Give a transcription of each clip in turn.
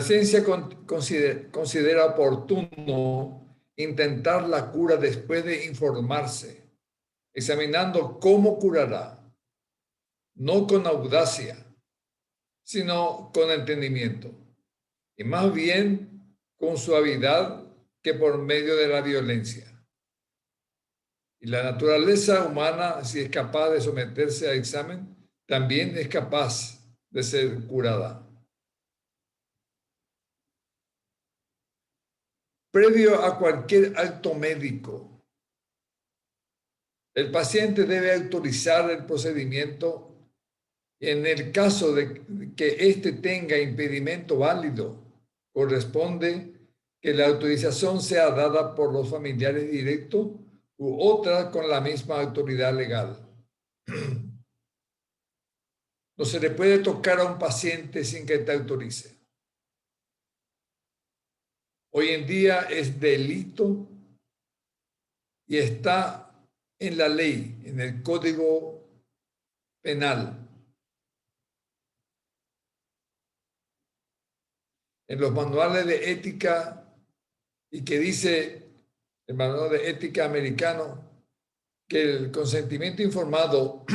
ciencia considera oportuno intentar la cura después de informarse, examinando cómo curará, no con audacia, sino con entendimiento, y más bien con suavidad que por medio de la violencia. Y la naturaleza humana, si es capaz de someterse a examen, también es capaz de ser curada. Previo a cualquier acto médico, el paciente debe autorizar el procedimiento. En el caso de que éste tenga impedimento válido, corresponde que la autorización sea dada por los familiares directos u otra con la misma autoridad legal. No se le puede tocar a un paciente sin que te autorice. Hoy en día es delito y está en la ley, en el Código Penal. En los manuales de ética, y que dice el manual de ética americano, que el consentimiento informado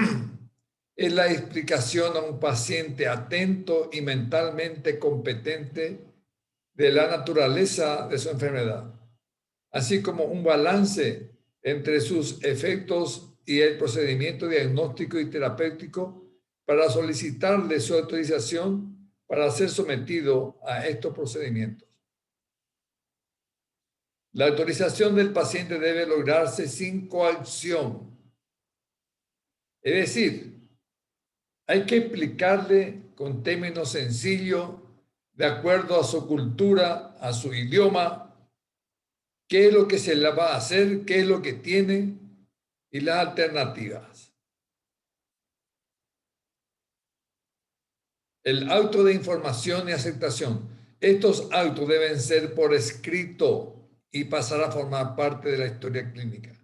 es la explicación a un paciente atento y mentalmente competente de la naturaleza de su enfermedad, así como un balance entre sus efectos y el procedimiento diagnóstico y terapéutico para solicitarle su autorización para ser sometido a estos procedimientos. La autorización del paciente debe lograrse sin coacción. Es decir, hay que explicarle con términos sencillos, de acuerdo a su cultura, a su idioma, qué es lo que se le va a hacer, qué es lo que tiene y las alternativas. El auto de información y aceptación. Estos autos deben ser por escrito y pasar a formar parte de la historia clínica.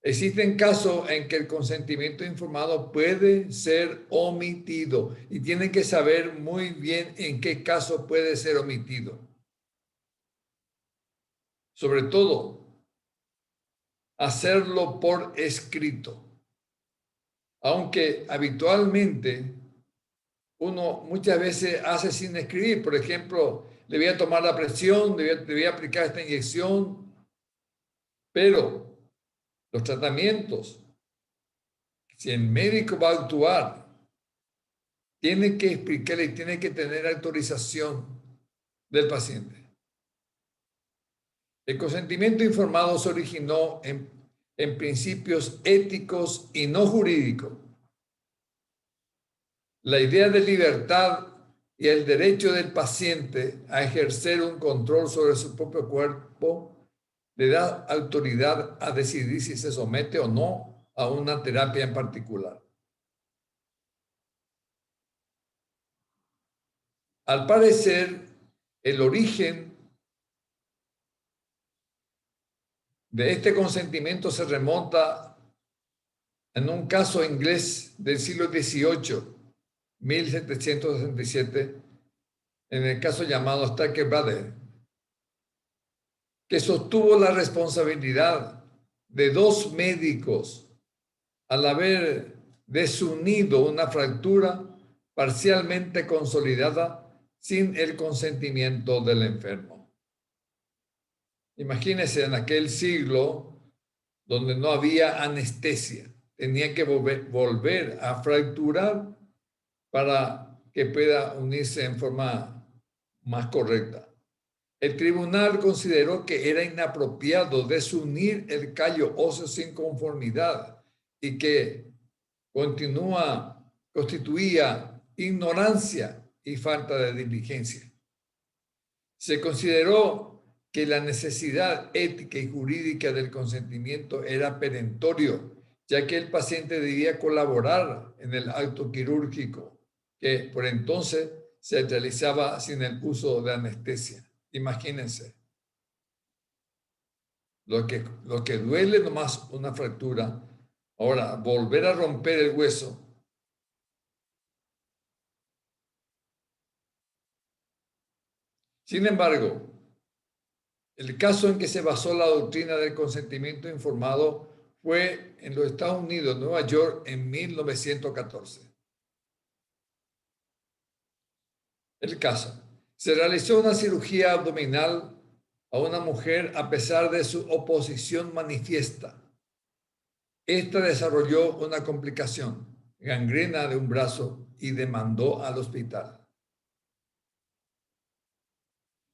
Existen casos en que el consentimiento informado puede ser omitido y tienen que saber muy bien en qué caso puede ser omitido. Sobre todo, hacerlo por escrito. Aunque habitualmente uno muchas veces hace sin escribir. Por ejemplo, le voy a tomar la presión, le voy a aplicar esta inyección, pero los tratamientos, si el médico va a actuar, tiene que explicarle y tiene que tener autorización del paciente. El consentimiento informado se originó en principios éticos y no jurídicos. La idea de libertad y el derecho del paciente a ejercer un control sobre su propio cuerpo le da autoridad a decidir si se somete o no a una terapia en particular. Al parecer, el origen de este consentimiento se remonta en un caso inglés del siglo XVIII, 1767, en el caso llamado Starker Brothers, que sostuvo la responsabilidad de dos médicos al haber desunido una fractura parcialmente consolidada sin el consentimiento del enfermo. Imagínense en aquel siglo donde no había anestesia, tenía que volver a fracturar para que pueda unirse en forma más correcta. El tribunal consideró que era inapropiado desunir el callo óseo sin conformidad y que constituía ignorancia y falta de diligencia. Se consideró que la necesidad ética y jurídica del consentimiento era perentorio, ya que el paciente debía colaborar en el acto quirúrgico, que por entonces se realizaba sin el uso de anestesia. Imagínense. Lo que duele nomás una fractura. Ahora, volver a romper el hueso. Sin embargo, el caso en que se basó la doctrina del consentimiento informado fue en los Estados Unidos, Nueva York, en 1914. El caso. Se realizó una cirugía abdominal a una mujer a pesar de su oposición manifiesta. Esta desarrolló una complicación, gangrena de un brazo, y demandó al hospital.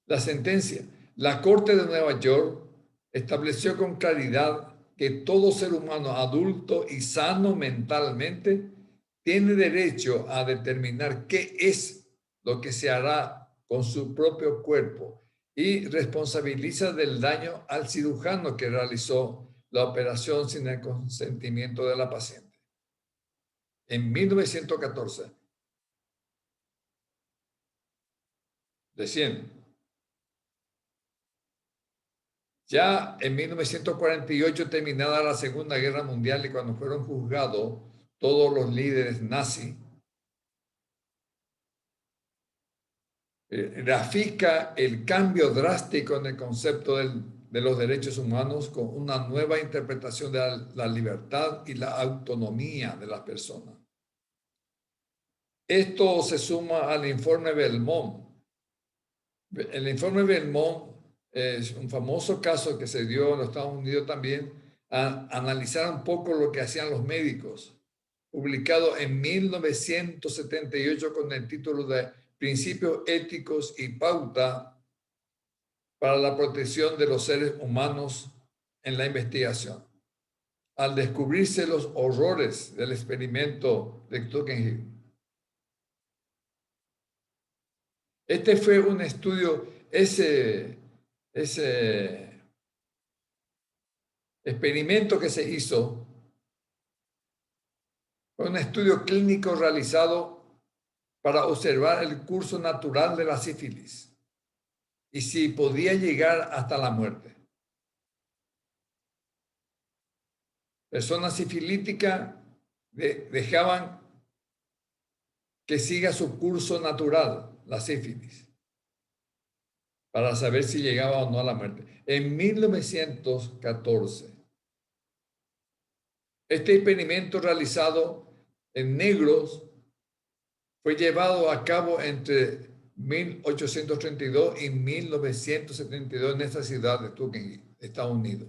La sentencia. La Corte de Nueva York estableció con claridad que todo ser humano adulto y sano mentalmente tiene derecho a determinar qué es lo que se hará con su propio cuerpo y responsabiliza del daño al cirujano que realizó la operación sin el consentimiento de la paciente. En 1914, recién. Ya en 1948, terminada la Segunda Guerra Mundial y cuando fueron juzgados todos los líderes nazis, grafica el cambio drástico en el concepto de los derechos humanos con una nueva interpretación de la libertad y la autonomía de las personas. Esto se suma al informe Belmont. El informe Belmont es un famoso caso que se dio en los Estados Unidos también, a analizar un poco lo que hacían los médicos, publicado en 1978 con el título de Principios éticos y pauta para la protección de los seres humanos en la investigación. Al descubrirse los horrores del experimento de Tuckenghill. Este fue un estudio, ese experimento que se hizo, fue un estudio clínico realizado para observar el curso natural de la sífilis y si podía llegar hasta la muerte. Personas sifilíticas dejaban que siga su curso natural, la sífilis, para saber si llegaba o no a la muerte. En 1914, este experimento realizado en negros fue llevado a cabo entre 1832 y 1972 en esta ciudad de Tuckenghill, Estados Unidos.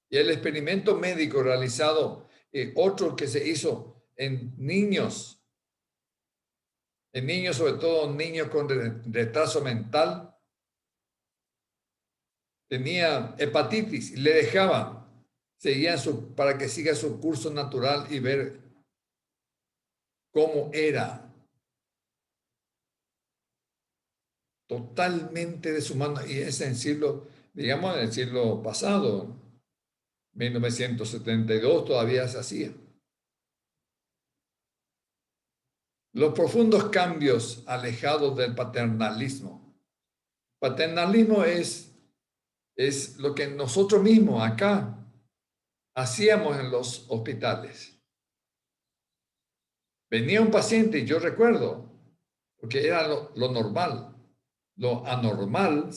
Y el experimento médico realizado, otro que se hizo en niños sobre todo niños con retraso mental, tenían hepatitis y le dejaban, seguían para que siga su curso natural y ver cómo era. Totalmente deshumano, y es en siglo, digamos, en el siglo pasado, 1972 todavía se hacía. Los profundos cambios alejados del paternalismo. Paternalismo es lo que nosotros mismos acá hacíamos en los hospitales. Venía un paciente y yo recuerdo, porque era lo normal. Lo anormal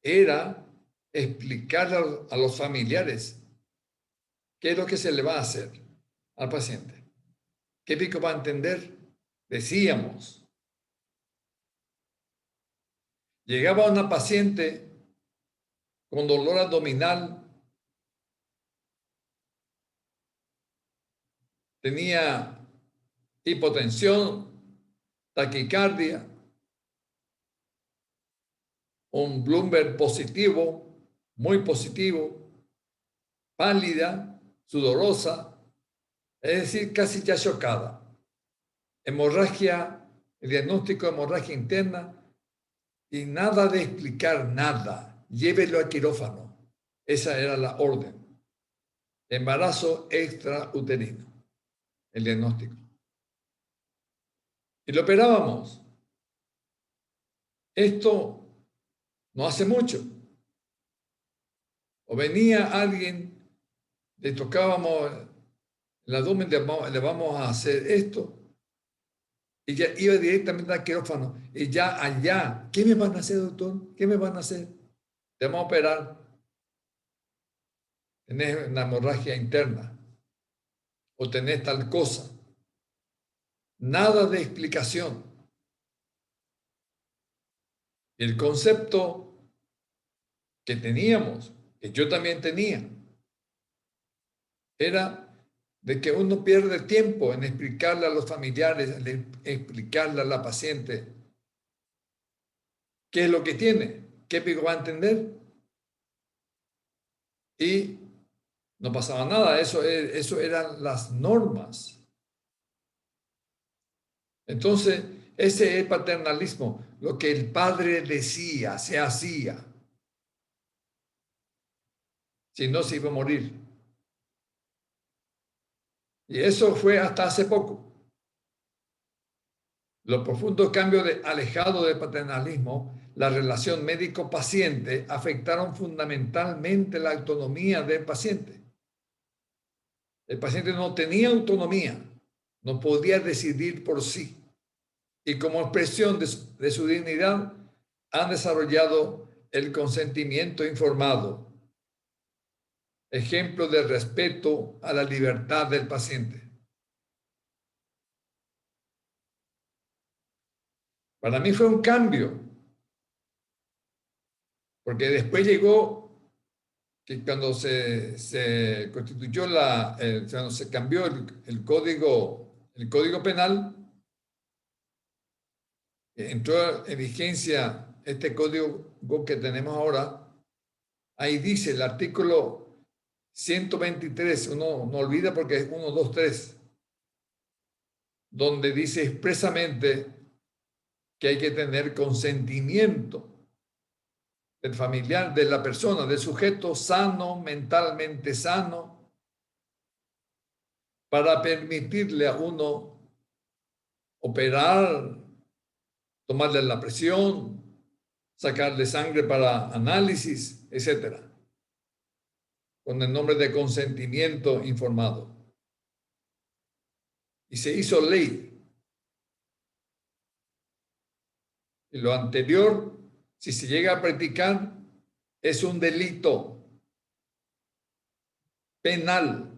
era explicar a los familiares qué es lo que se le va a hacer al paciente. ¿Qué pico va a entender? Decíamos. Llegaba una paciente con dolor abdominal, tenía hipotensión, taquicardia, un Bloomberg positivo, muy positivo, pálida, sudorosa, es decir, casi ya chocada. Hemorragia, el diagnóstico de hemorragia interna y nada de explicar nada. Llévelo a quirófano. Esa era la orden. Embarazo extrauterino, el diagnóstico. Y lo operábamos. Esto no hace mucho. O venía alguien, le tocábamos el abdomen, le vamos a hacer esto, y ya iba directamente al quirófano, y ya allá, ¿qué me van a hacer, doctor? ¿Qué me van a hacer? Te vamos a operar. Tenés una hemorragia interna, o tenés tal cosa. Nada de explicación. El concepto que teníamos, que yo también tenía, era de que uno pierde tiempo en explicarle a los familiares, en explicarle a la paciente qué es lo que tiene, qué pico va a entender. Y no pasaba nada, eso eran las normas. Entonces, ese es paternalismo, lo que el padre decía, se hacía. Si no, se iba a morir. Y eso fue hasta hace poco. Los profundos cambios alejado del paternalismo, la relación médico-paciente, afectaron fundamentalmente la autonomía del paciente. El paciente no tenía autonomía, no podía decidir por sí. Y como expresión de su dignidad, han desarrollado el consentimiento informado, ejemplo de respeto a la libertad del paciente. Para mí fue un cambio, porque después llegó que cuando se constituyó cuando se cambió el código penal, entró en vigencia este código que tenemos ahora. Ahí dice el artículo 123, uno no olvida porque es 1, 2, 3, donde dice expresamente que hay que tener consentimiento del familiar, de la persona, del sujeto sano, mentalmente sano, para permitirle a uno operar, tomarle la presión, sacarle sangre para análisis, etcétera, con el nombre de consentimiento informado. Y se hizo ley. Y lo anterior, si se llega a practicar, es un delito penal.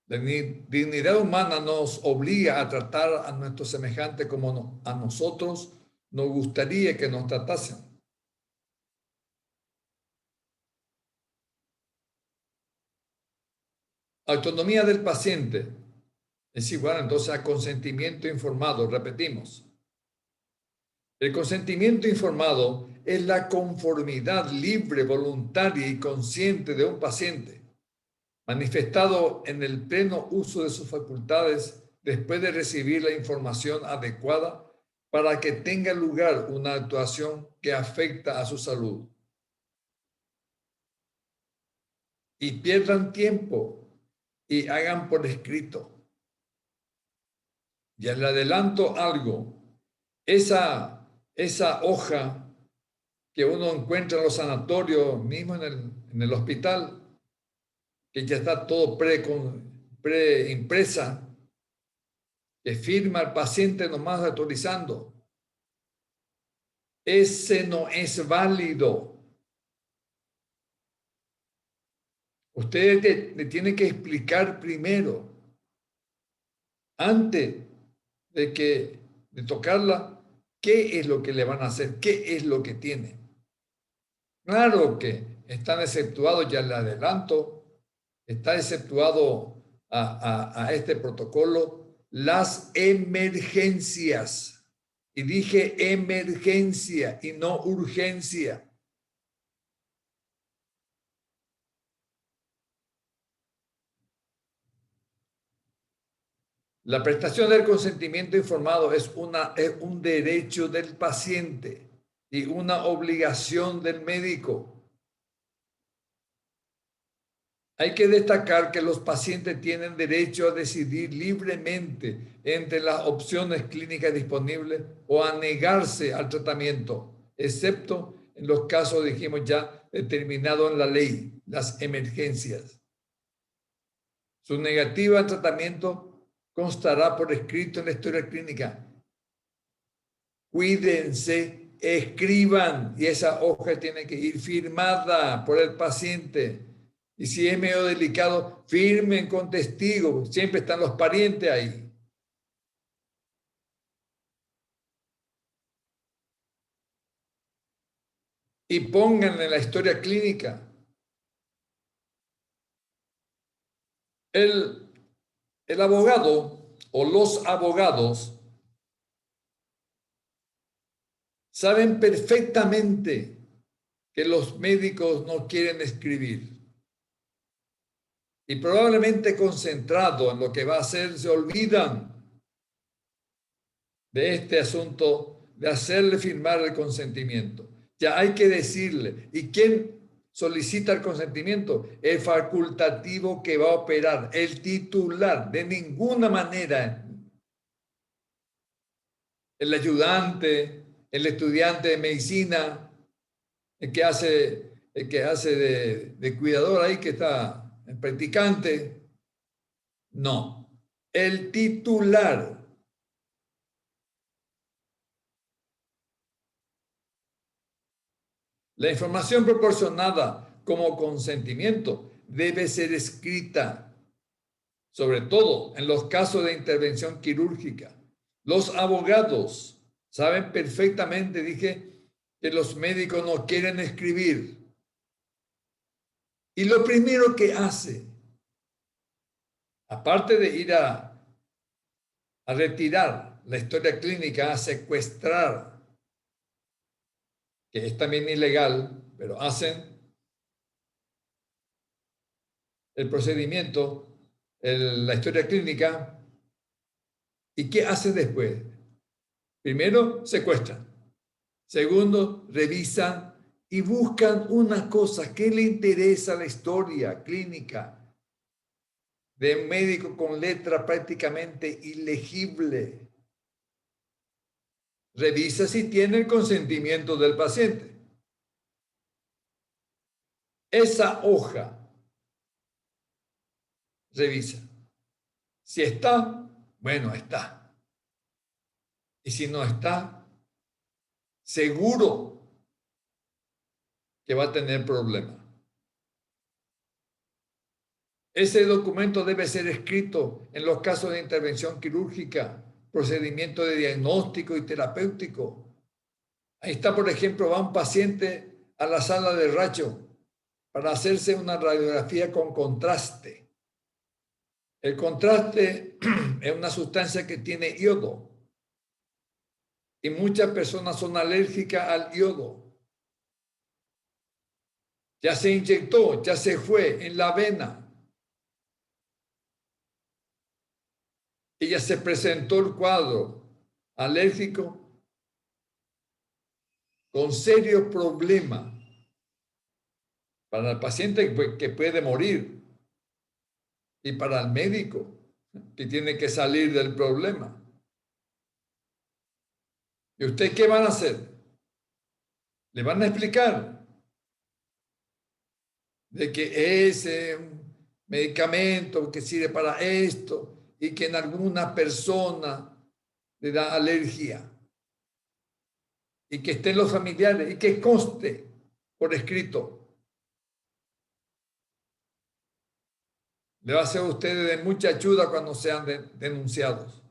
La dignidad humana nos obliga a tratar a nuestros semejantes como a nosotros nos gustaría que nos tratasen. Autonomía del paciente es igual entonces a consentimiento informado. Repetimos. El consentimiento informado es la conformidad libre, voluntaria y consciente de un paciente, manifestado en el pleno uso de sus facultades después de recibir la información adecuada para que tenga lugar una actuación que afecta a su salud. Y pierdan tiempo y hagan por escrito. Ya le adelanto algo. Esa hoja que uno encuentra en los sanatorios, mismo en el hospital, que ya está todo preimpresa, que firma el paciente nomás autorizando. Ese no es válido. Usted le tiene que explicar primero, antes de tocarla, qué es lo que le van a hacer, qué es lo que tiene. Claro que están exceptuados, ya le adelanto, está exceptuado a este protocolo las emergencias. Y dije emergencia y no urgencia. La prestación del consentimiento informado es un derecho del paciente y una obligación del médico. Hay que destacar que los pacientes tienen derecho a decidir libremente entre las opciones clínicas disponibles o a negarse al tratamiento, excepto en los casos, dijimos ya, determinados en la ley, las emergencias. Su negativa al tratamiento constará por escrito en la historia clínica. Cuídense, escriban, y esa hoja tiene que ir firmada por el paciente. Y si es medio delicado, firmen con testigos, siempre están los parientes ahí. Y pongan en la historia clínica el abogado o los abogados saben perfectamente que los médicos no quieren escribir. Y probablemente concentrado en lo que va a hacer, se olvidan de este asunto de hacerle firmar el consentimiento. Ya hay que decirle. ¿Y quién solicita el consentimiento? El facultativo que va a operar, el titular. De ninguna manera el ayudante, el estudiante de medicina, el que hace de cuidador ahí, que está el practicante. No, el titular. La información proporcionada como consentimiento debe ser escrita, sobre todo en los casos de intervención quirúrgica. Los abogados saben perfectamente, dije, que los médicos no quieren escribir. Y lo primero que hace, aparte de ir a retirar la historia clínica, a secuestrar, que es también ilegal, pero hacen el procedimiento, la historia clínica. ¿Y qué hacen después? Primero, secuestran. Segundo, revisan y buscan una cosa que le interesa a la historia clínica de un médico con letra prácticamente ilegible. Revisa si tiene el consentimiento del paciente. Esa hoja, revisa. Si está, bueno, está. Y si no está, seguro que va a tener problemas. Ese documento debe ser escrito en los casos de intervención quirúrgica, procedimiento de diagnóstico y terapéutico. Ahí está, por ejemplo, va un paciente a la sala de rayo para hacerse una radiografía con contraste. El contraste es una sustancia que tiene yodo y muchas personas son alérgicas al yodo. Ya se inyectó, ya se fue en la vena. Y ya se presentó el cuadro alérgico con serio problema para el paciente que puede morir y para el médico que tiene que salir del problema. ¿Y usted qué van a hacer? Le van a explicar de que ese medicamento que sirve para esto y que en alguna persona le da alergia y que estén los familiares y que conste por escrito. Le va a ser a ustedes de mucha ayuda cuando sean denunciados.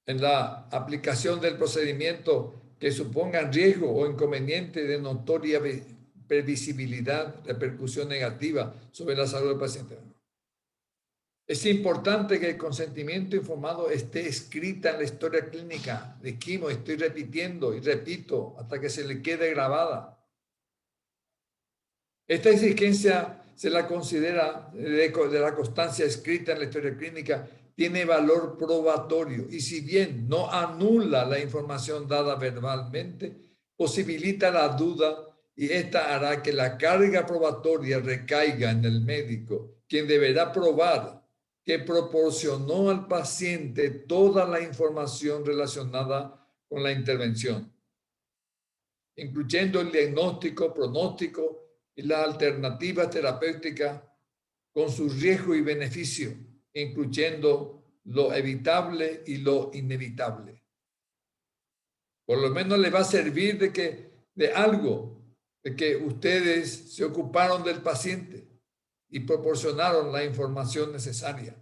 En la aplicación del procedimiento que supongan riesgo o inconveniente de notoria previsibilidad, repercusión negativa sobre la salud del paciente. Es importante que el consentimiento informado esté escrita en la historia clínica de quimo. Estoy repitiendo y repito hasta que se le quede grabada. Esta exigencia se la considera de la constancia escrita en la historia clínica, tiene valor probatorio y si bien no anula la información dada verbalmente, posibilita la duda y esta hará que la carga probatoria recaiga en el médico, quien deberá probar que proporcionó al paciente toda la información relacionada con la intervención, incluyendo el diagnóstico, pronóstico y las alternativas terapéuticas con su riesgo y beneficio, incluyendo lo evitable y lo inevitable. Por lo menos le va a servir de algo, de que ustedes se ocuparon del paciente y proporcionaron la información necesaria.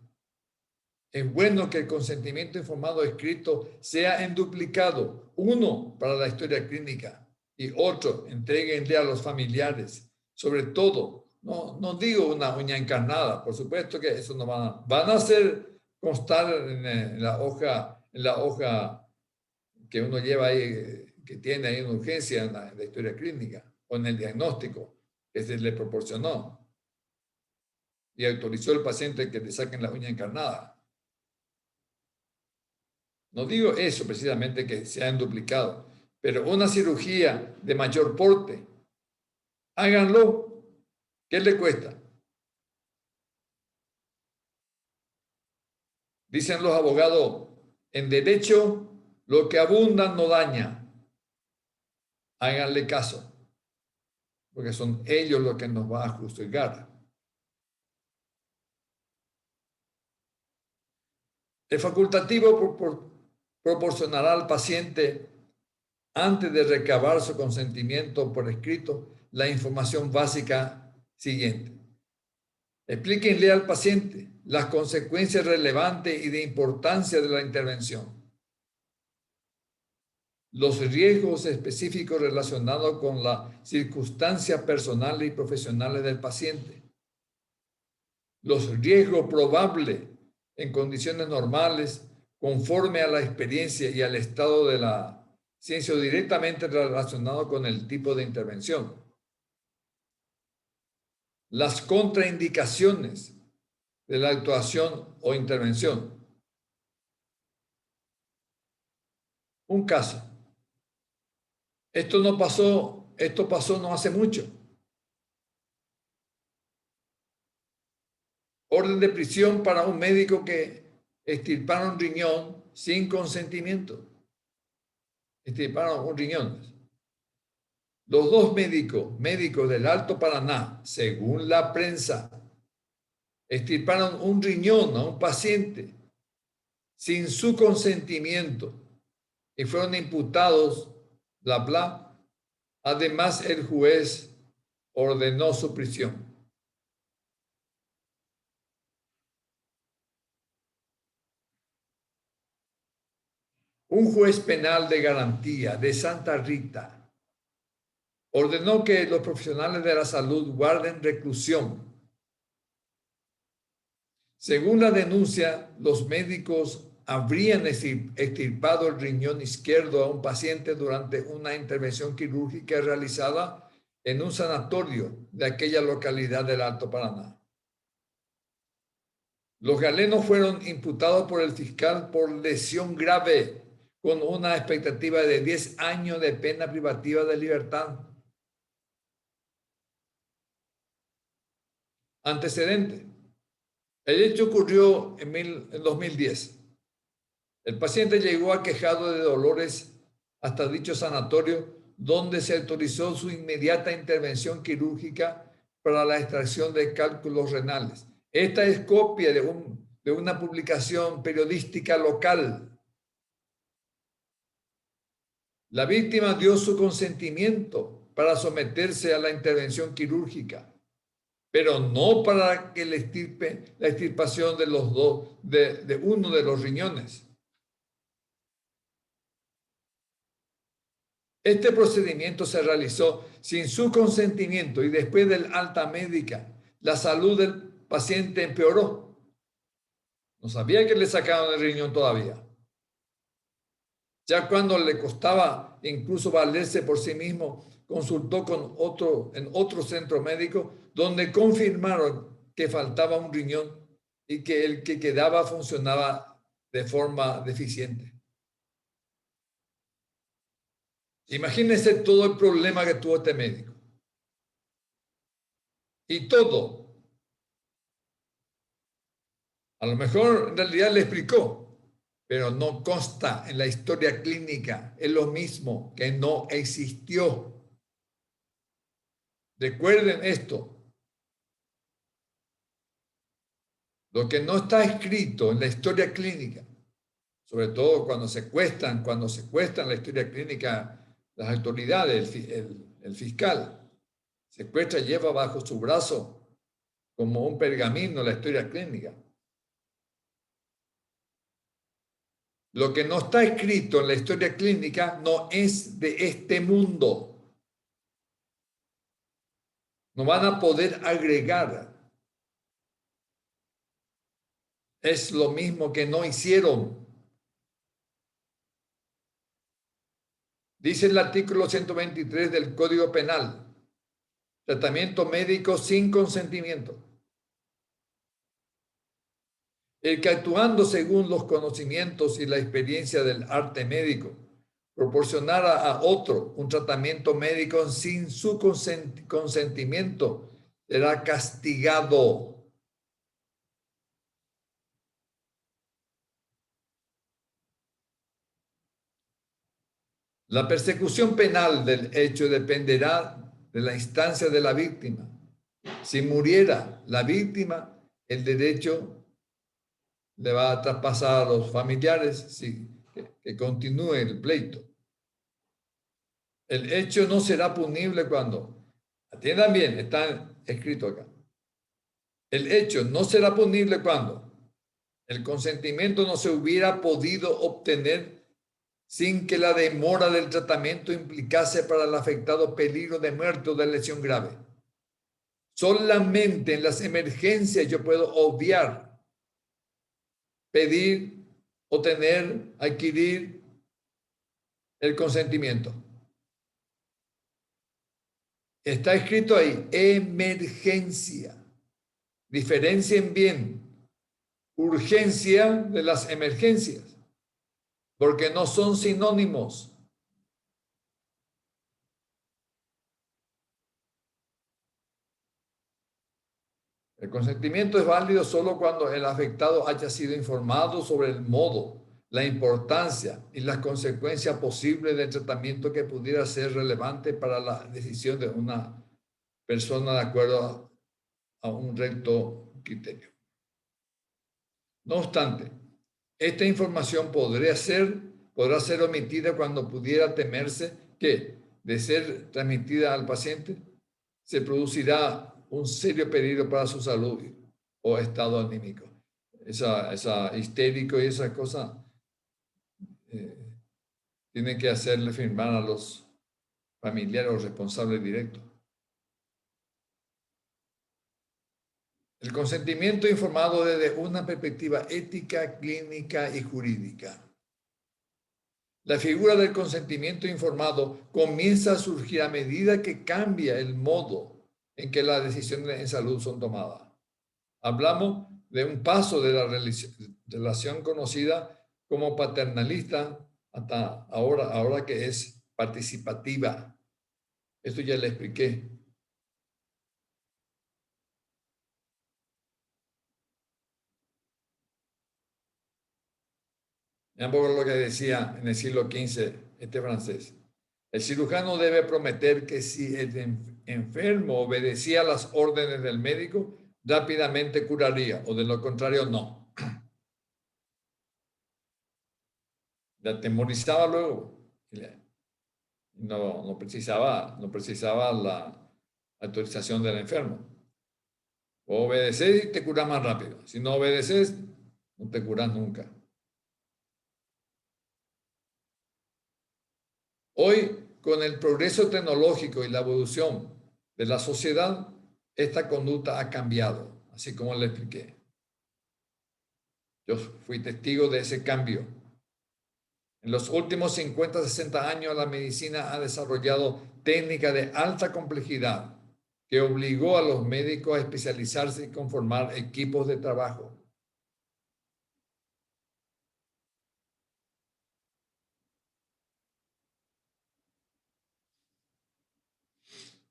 Es bueno que el consentimiento informado escrito sea en duplicado, uno para la historia clínica y otro entréguenle a los familiares. Sobre todo, no digo una uña encarnada, por supuesto que eso no van a hacer constar en la hoja que uno lleva ahí, que tiene ahí una urgencia en la historia clínica o en el diagnóstico que se le proporcionó y autorizó al paciente que le saquen la uña encarnada. No digo eso precisamente que se han duplicado, pero una cirugía de mayor porte, háganlo. ¿Qué le cuesta? Dicen los abogados, en derecho, lo que abunda no daña. Háganle caso, porque son ellos los que nos van a juzgar. El facultativo proporcionará al paciente, antes de recabar su consentimiento por escrito, la información básica siguiente. Explíquenle al paciente las consecuencias relevantes y de importancia de la intervención, los riesgos específicos relacionados con las circunstancias personales y profesionales del paciente, los riesgos probables en condiciones normales conforme a la experiencia y al estado de la ciencia directamente relacionado con el tipo de intervención, las contraindicaciones de la actuación o intervención. Un caso. Esto pasó no hace mucho. Orden de prisión para un médico que extirparon riñón sin consentimiento. Extirparon un riñón. Los dos médicos del Alto Paraná, según la prensa, extirparon un riñón a un paciente sin su consentimiento y fueron imputados, bla, bla. Además, el juez ordenó su prisión. Un juez penal de garantía de Santa Rita ordenó que los profesionales de la salud guarden reclusión. Según la denuncia, los médicos habrían extirpado el riñón izquierdo a un paciente durante una intervención quirúrgica realizada en un sanatorio de aquella localidad del Alto Paraná. Los galenos fueron imputados por el fiscal por lesión grave, con una expectativa de 10 años de pena privativa de libertad. Antecedente. El hecho ocurrió en 2010. El paciente llegó aquejado de dolores hasta dicho sanatorio, donde se autorizó su inmediata intervención quirúrgica para la extracción de cálculos renales. Esta es copia de una publicación periodística local. La víctima dio su consentimiento para someterse a la intervención quirúrgica, pero no para que la extirpación de uno de los riñones. Este procedimiento se realizó sin su consentimiento y después del alta médica, la salud del paciente empeoró. No sabía que le sacaban el riñón todavía. Ya cuando le costaba incluso valerse por sí mismo, consultó en otro centro médico donde confirmaron que faltaba un riñón y que el que quedaba funcionaba de forma deficiente. Imagínense todo el problema que tuvo este médico. Y todo A lo mejor en realidad le explicó, pero no consta en la historia clínica. Es lo mismo que no existió. Recuerden esto. Lo que no está escrito en la historia clínica, sobre todo cuando secuestran la historia clínica, las autoridades, el fiscal, secuestra, lleva bajo su brazo como un pergamino la historia clínica. Lo que no está escrito en la historia clínica no es de este mundo. No van a poder agregar. Es lo mismo que no hicieron. Dice el artículo 123 del Código Penal, tratamiento médico sin consentimiento. El que actuando según los conocimientos y la experiencia del arte médico proporcionara a otro un tratamiento médico sin su consentimiento será castigado. La persecución penal del hecho dependerá de la instancia de la víctima. Si muriera la víctima, el derecho le va a traspasar a los familiares que continúe el pleito. El hecho no será punible cuando, atiendan bien, está escrito acá. El hecho no será punible cuando el consentimiento no se hubiera podido obtener sin que la demora del tratamiento implicase para el afectado peligro de muerte o de lesión grave. Solamente en las emergencias yo puedo obviar, pedir, obtener, adquirir el consentimiento. Está escrito ahí, emergencia. Diferencien bien urgencia de las emergencias, porque no son sinónimos. El consentimiento es válido solo cuando el afectado haya sido informado sobre el modo, la importancia y las consecuencias posibles del tratamiento que pudiera ser relevante para la decisión de una persona de acuerdo a un recto criterio. No obstante, esta información podrá ser omitida cuando pudiera temerse que, de ser transmitida al paciente, se producirá un serio peligro para su salud o estado anímico. Esa histérico y esas cosas tienen que hacerle firmar a los familiares o responsables directos. El consentimiento informado desde una perspectiva ética, clínica y jurídica. La figura del consentimiento informado comienza a surgir a medida que cambia el modo en que las decisiones en salud son tomadas. Hablamos de un paso de la relación conocida como paternalista hasta ahora que es participativa. Esto ya le expliqué. Un poco lo que decía en el siglo XV este francés. El cirujano debe prometer que si el enfermo obedecía las órdenes del médico, rápidamente curaría, o de lo contrario, no. Le atemorizaba luego. No precisaba la autorización del enfermo. O obedeces y te curas más rápido. Si no obedeces, no te curas nunca. Hoy, con el progreso tecnológico y la evolución de la sociedad, esta conducta ha cambiado, así como le expliqué. Yo fui testigo de ese cambio. En los últimos 50, 60 años, la medicina ha desarrollado técnicas de alta complejidad que obligó a los médicos a especializarse y conformar equipos de trabajo.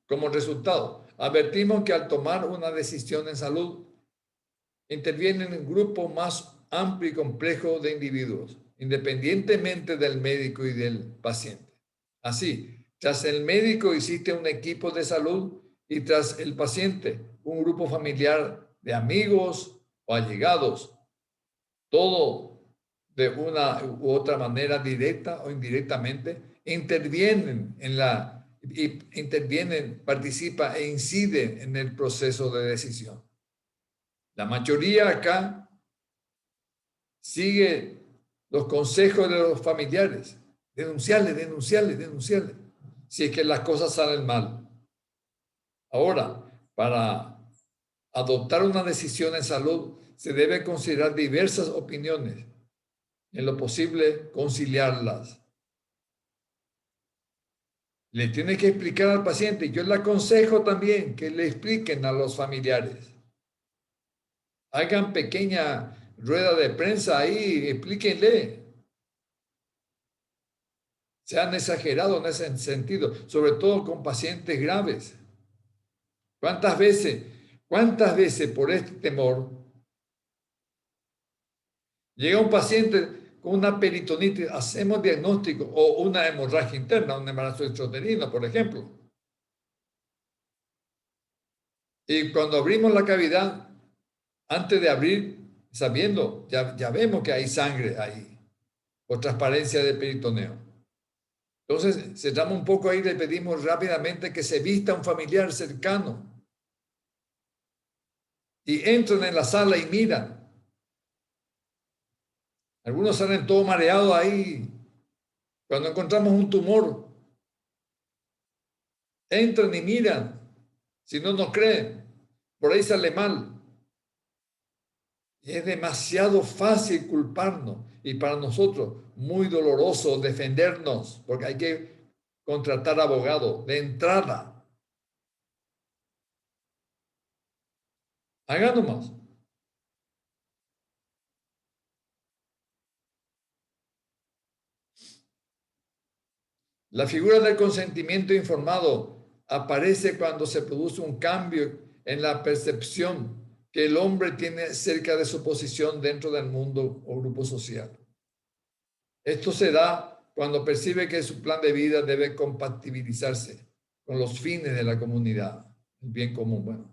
Como resultado, advertimos que al tomar una decisión en salud, intervienen en un grupo más amplio y complejo de individuos, independientemente del médico y del paciente. Así, tras el médico existe un equipo de salud y tras el paciente un grupo familiar de amigos o allegados, todo de una u otra manera, directa o indirectamente, intervienen, participan e inciden en el proceso de decisión. La mayoría acá sigue los consejos de los familiares. Denunciarle, si es que las cosas salen mal. Ahora, para adoptar una decisión en salud, se debe considerar diversas opiniones, en lo posible conciliarlas. Le tiene que explicar al paciente, yo le aconsejo también que le expliquen a los familiares. Hagan pequeña rueda de prensa ahí, explíquenle. Se han exagerado en ese sentido, sobre todo con pacientes graves. ¿Cuántas veces por este temor llega un paciente con una peritonitis, hacemos diagnóstico, o una hemorragia interna, un embarazo extrauterino, por ejemplo? Y cuando abrimos la cavidad, antes de abrir, sabiendo, ya vemos que hay sangre ahí, por transparencia del peritoneo. Entonces, cerramos un poco ahí y le pedimos rápidamente que se vista un familiar cercano. Y entran en la sala y miran. Algunos salen todo mareados ahí. Cuando encontramos un tumor, entran y miran. Si no nos creen, por ahí sale mal. Y es demasiado fácil culparnos. Y para nosotros, muy doloroso defendernos, porque hay que contratar abogado de entrada. Hagan más. La figura del consentimiento informado aparece cuando se produce un cambio en la percepción que el hombre tiene acerca de su posición dentro del mundo o grupo social. Esto se da cuando percibe que su plan de vida debe compatibilizarse con los fines de la comunidad, el bien común. Bueno,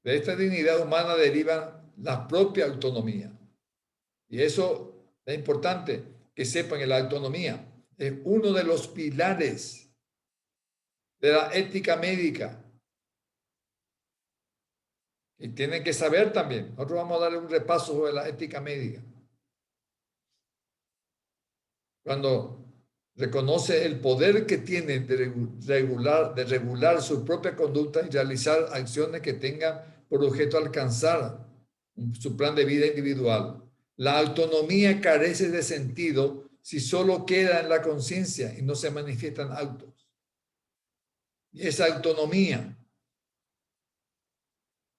de esta dignidad humana deriva la propia autonomía. Y eso es importante que sepan que la autonomía es uno de los pilares de la ética médica. Y tienen que saber también. Nosotros vamos a darle un repaso sobre la ética médica. Cuando reconoce el poder que tiene de regular su propia conducta y realizar acciones que tengan por objeto alcanzar su plan de vida individual. La autonomía carece de sentido si solo queda en la conciencia y no se manifiestan actos. Y esa autonomía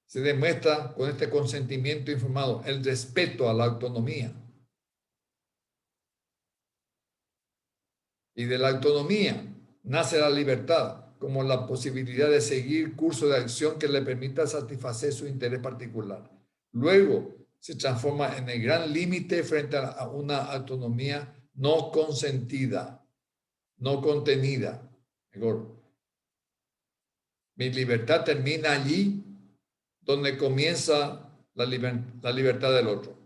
se demuestra con este consentimiento informado, el respeto a la autonomía. Y de la autonomía nace la libertad, como la posibilidad de seguir curso de acción que le permita satisfacer su interés particular. Luego se transforma en el gran límite frente a una autonomía no consentida, no contenida. Mi libertad termina allí donde comienza la libertad del otro.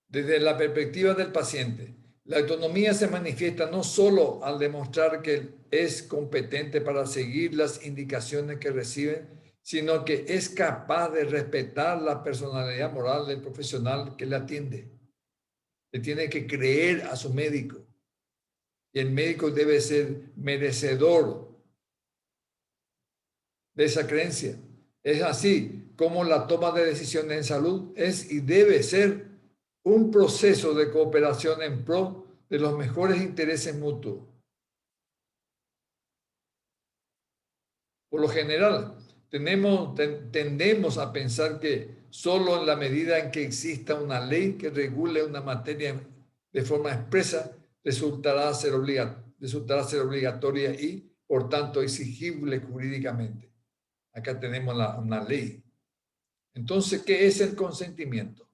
Desde la perspectiva del paciente, la autonomía se manifiesta no solo al demostrar que es competente para seguir las indicaciones que recibe, sino que es capaz de respetar la personalidad moral del profesional que le atiende. Le tiene que creer a su médico y el médico debe ser merecedor de esa creencia. Es así como la toma de decisiones en salud es y debe ser un proceso de cooperación en pro de los mejores intereses mutuos. Por lo general, tendemos a pensar que solo en la medida en que exista una ley que regule una materia de forma expresa, resultará ser obligatoria y, por tanto, exigible jurídicamente. Acá tenemos una ley. Entonces, ¿qué es el consentimiento?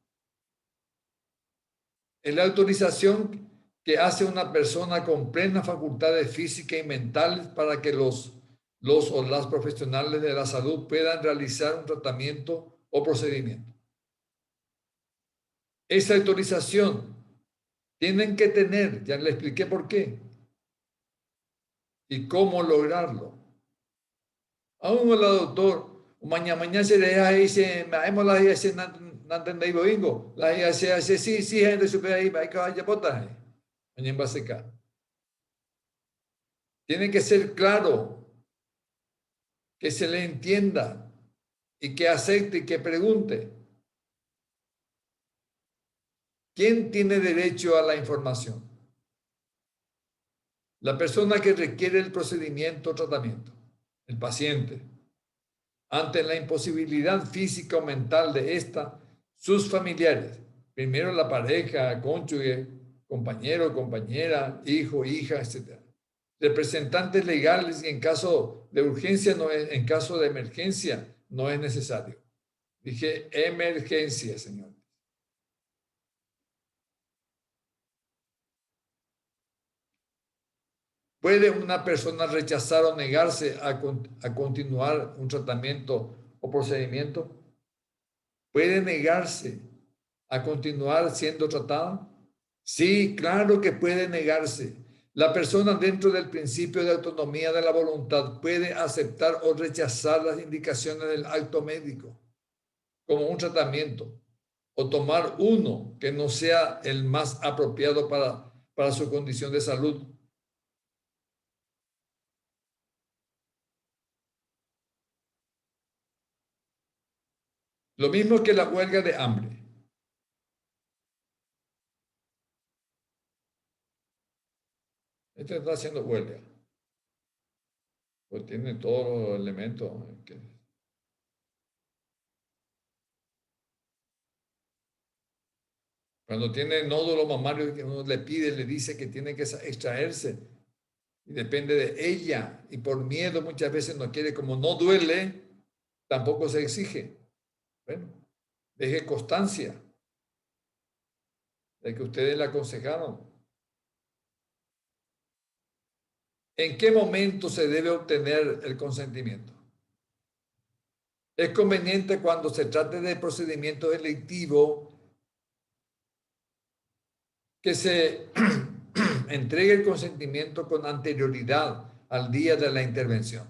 Es la autorización que hace una persona con plenas facultades físicas y mentales para que los o las profesionales de la salud puedan realizar un tratamiento o procedimiento. Esa autorización tienen que tener, ya le expliqué por qué y cómo lograrlo. Aún el doctor, mañana se le dice, hemos la dice, no entendéis bingo, la dice, sí, gente supera ahí, hay que vaya potaje. Mañana va a secar. Tiene que ser claro, que se le entienda y que acepte y que pregunte. ¿Quién tiene derecho a la información? La persona que requiere el procedimiento o tratamiento, el paciente. Ante la imposibilidad física o mental de esta, sus familiares, primero la pareja, cónyuge, compañero, compañera, hijo, hija, etc. Representantes legales y en caso de urgencia, en caso de emergencia, no es necesario. Dije emergencia, señor. ¿Puede una persona rechazar o negarse a continuar un tratamiento o procedimiento? ¿Puede negarse a continuar siendo tratada? Sí, claro que puede negarse. La persona dentro del principio de autonomía de la voluntad puede aceptar o rechazar las indicaciones del acto médico como un tratamiento o tomar uno que no sea el más apropiado para su condición de salud. Lo mismo que la huelga de hambre. Este está haciendo huelga. Pues tiene todos los elementos. Cuando tiene nódulo mamario que uno le pide, le dice que tiene que extraerse. Y depende de ella. Y por miedo muchas veces no quiere, como no duele, tampoco se exige. Bueno, deje constancia de que ustedes le aconsejaron. ¿En qué momento se debe obtener el consentimiento? Es conveniente cuando se trate de procedimiento delictivo que se entregue el consentimiento con anterioridad al día de la intervención.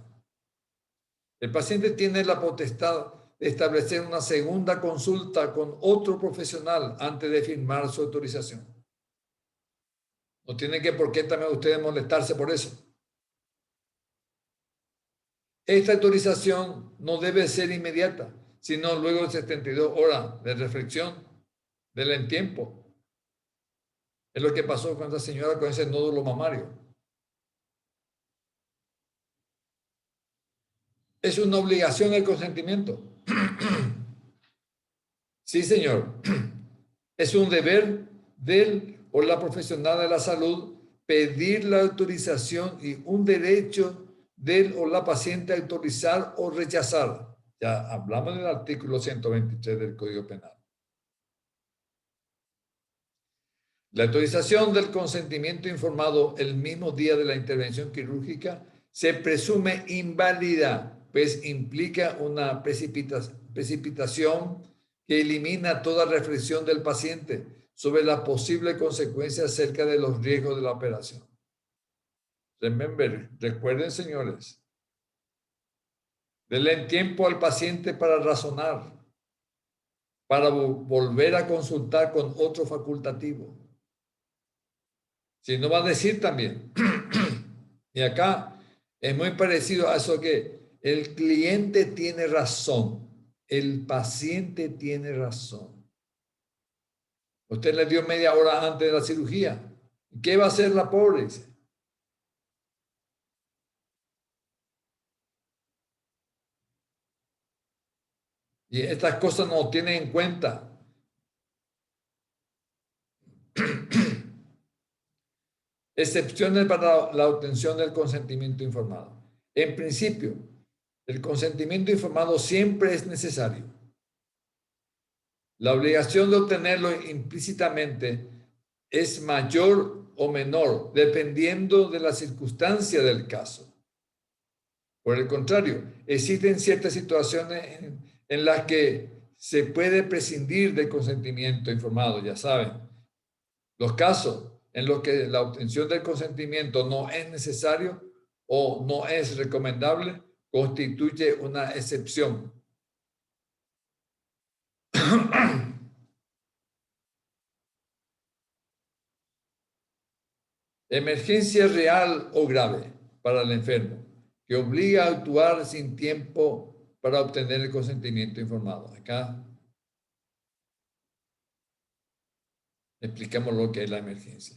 El paciente tiene la potestad de establecer una segunda consulta con otro profesional antes de firmar su autorización. No tiene que por qué también ustedes molestarse por eso. Esta autorización no debe ser inmediata, sino luego de 72 horas de reflexión, del en tiempo. Es lo que pasó con esta señora con ese nódulo mamario. Es una obligación el consentimiento. Sí, señor. Es un deber del o la profesional de la salud pedir la autorización y un derecho del o la paciente a autorizar o rechazar. Ya hablamos del artículo 123 del Código Penal. La autorización del consentimiento informado el mismo día de la intervención quirúrgica se presume inválida, pues implica una precipitación que elimina toda reflexión del paciente sobre las posibles consecuencias acerca de los riesgos de la operación. Recuerden, señores, denle tiempo al paciente para razonar, para volver a consultar con otro facultativo. Si no va a decir también. Y acá es muy parecido a eso que el cliente tiene razón, el paciente tiene razón. Usted le dio media hora antes de la cirugía. ¿Qué va a hacer la pobre? Dice, ¿qué va a hacer la pobre? Dice, Y estas cosas no tienen en cuenta. Excepciones para la obtención del consentimiento informado. En principio, el consentimiento informado siempre es necesario. La obligación de obtenerlo implícitamente es mayor o menor dependiendo de la circunstancia del caso. Por el contrario, existen ciertas situaciones en las que se puede prescindir del consentimiento informado, ya saben. Los casos en los que la obtención del consentimiento no es necesario o no es recomendable constituye una excepción. Emergencia real o grave para el enfermo, que obliga a actuar sin tiempo para obtener el consentimiento informado. Acá explicamos lo que es la emergencia.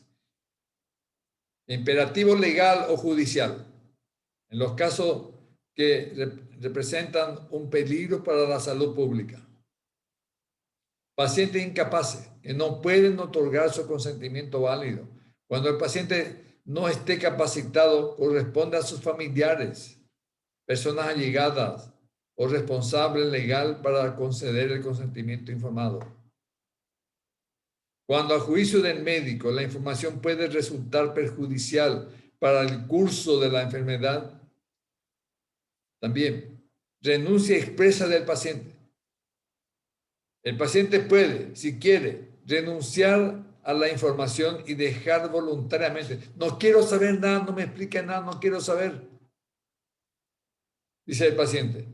Imperativo legal o judicial. En los casos que representan un peligro para la salud pública. Pacientes incapaces que no pueden otorgar su consentimiento válido. Cuando el paciente no esté capacitado, corresponde a sus familiares, personas allegadas o responsable legal para conceder el consentimiento informado. Cuando a juicio del médico la información puede resultar perjudicial para el curso de la enfermedad, también renuncia expresa del paciente. El paciente puede, si quiere, renunciar a la información y dejar voluntariamente. No quiero saber nada, no me explique nada, no quiero saber. Dice el paciente.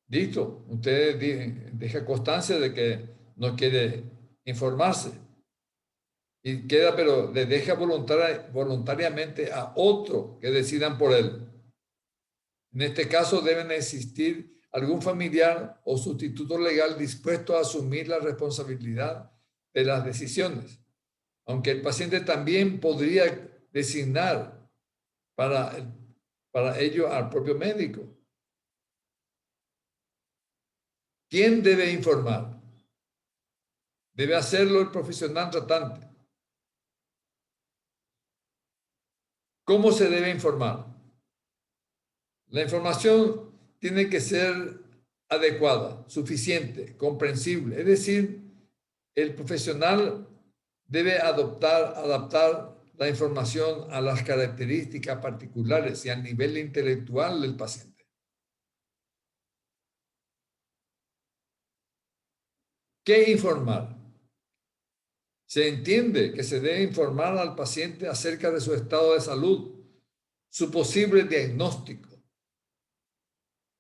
Listo, usted deja constancia de que no quiere informarse. Y queda, pero le deja voluntariamente a otro que decidan por él. En este caso deben existir algún familiar o sustituto legal dispuesto a asumir la responsabilidad de las decisiones, aunque el paciente también podría designar para ello al propio médico. ¿Quién debe informar? Debe hacerlo el profesional tratante. ¿Cómo se debe informar? La información tiene que ser adecuada, suficiente, comprensible. Es decir, el profesional debe adaptar la información a las características particulares y al nivel intelectual del paciente. ¿Qué informar? Se entiende que se debe informar al paciente acerca de su estado de salud, su posible diagnóstico,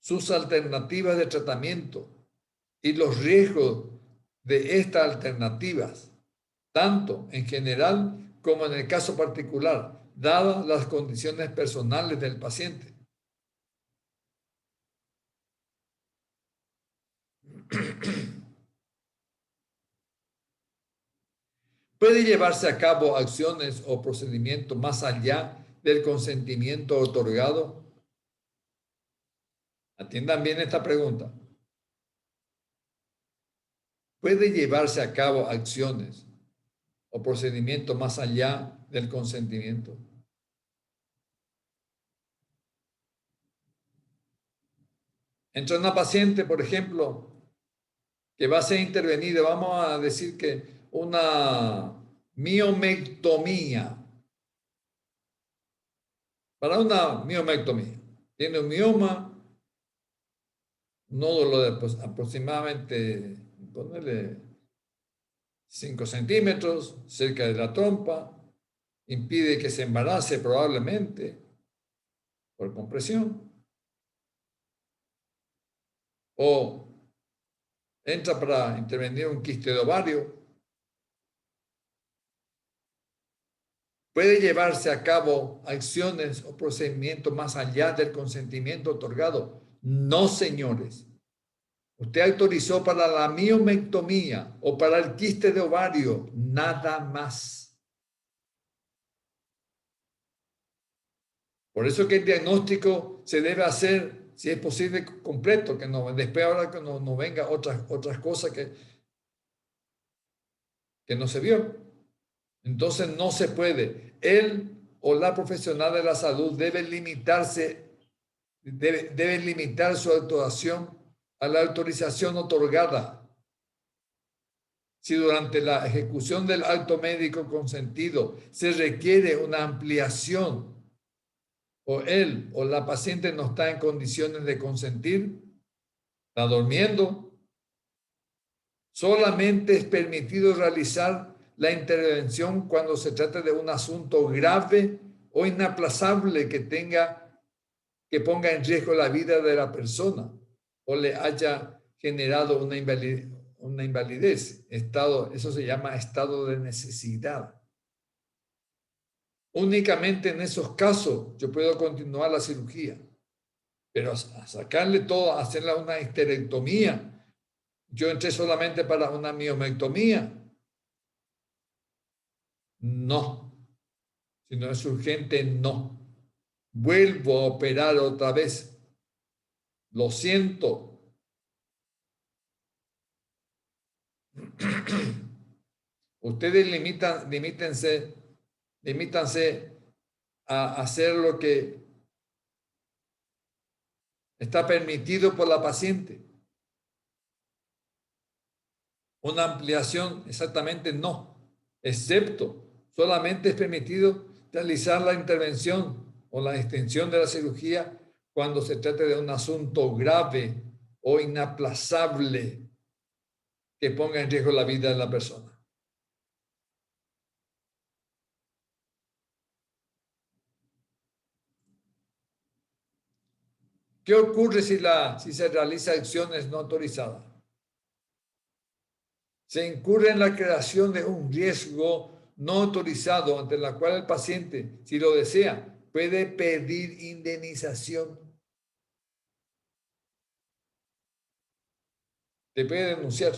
sus alternativas de tratamiento y los riesgos de estas alternativas, tanto en general como en el caso particular, dadas las condiciones personales del paciente. Puede llevarse a cabo acciones o procedimientos más allá del consentimiento otorgado. Atiendan bien esta pregunta. ¿Puede llevarse a cabo acciones o procedimientos más allá del consentimiento? Entre una paciente, por ejemplo, que va a ser intervenida, vamos a decir que una miomectomía. Para una miomectomía, tiene un mioma, nódulo de aproximadamente, ponerle 5 centímetros cerca de la trompa, impide que se embarace probablemente por compresión, o entra para intervenir un quiste de ovario. ¿Puede llevarse a cabo acciones o procedimientos más allá del consentimiento otorgado? No, señores. Usted autorizó para la miomectomía o para el quiste de ovario, nada más. Por eso que el diagnóstico se debe hacer si es posible, completo, que no, después ahora que no venga otras cosas que no se vio. Entonces no se puede. Él o la profesional de la salud debe limitar su actuación a la autorización otorgada. Si durante la ejecución del acto médico consentido se requiere una ampliación o él o la paciente no está en condiciones de consentir, está durmiendo, solamente es permitido realizar la intervención cuando se trata de un asunto grave o inaplazable que ponga en riesgo la vida de la persona o le haya generado una invalidez. Eso se llama estado de necesidad. Únicamente en esos casos yo puedo continuar la cirugía, pero a sacarle todo, a hacerle una histerectomía. Yo entré solamente para una miomectomía. No. Si no es urgente, no. Vuelvo a operar otra vez. Lo siento. Ustedes limítanse a hacer lo que está permitido por la paciente. Una ampliación, exactamente no, excepto solamente es permitido realizar la intervención o la extensión de la cirugía cuando se trate de un asunto grave o inaplazable que ponga en riesgo la vida de la persona. ¿Qué ocurre si se realiza acciones no autorizadas? Se incurre en la creación de un riesgo no autorizado ante la cual el paciente, si lo desea, puede pedir indemnización. Te puede denunciar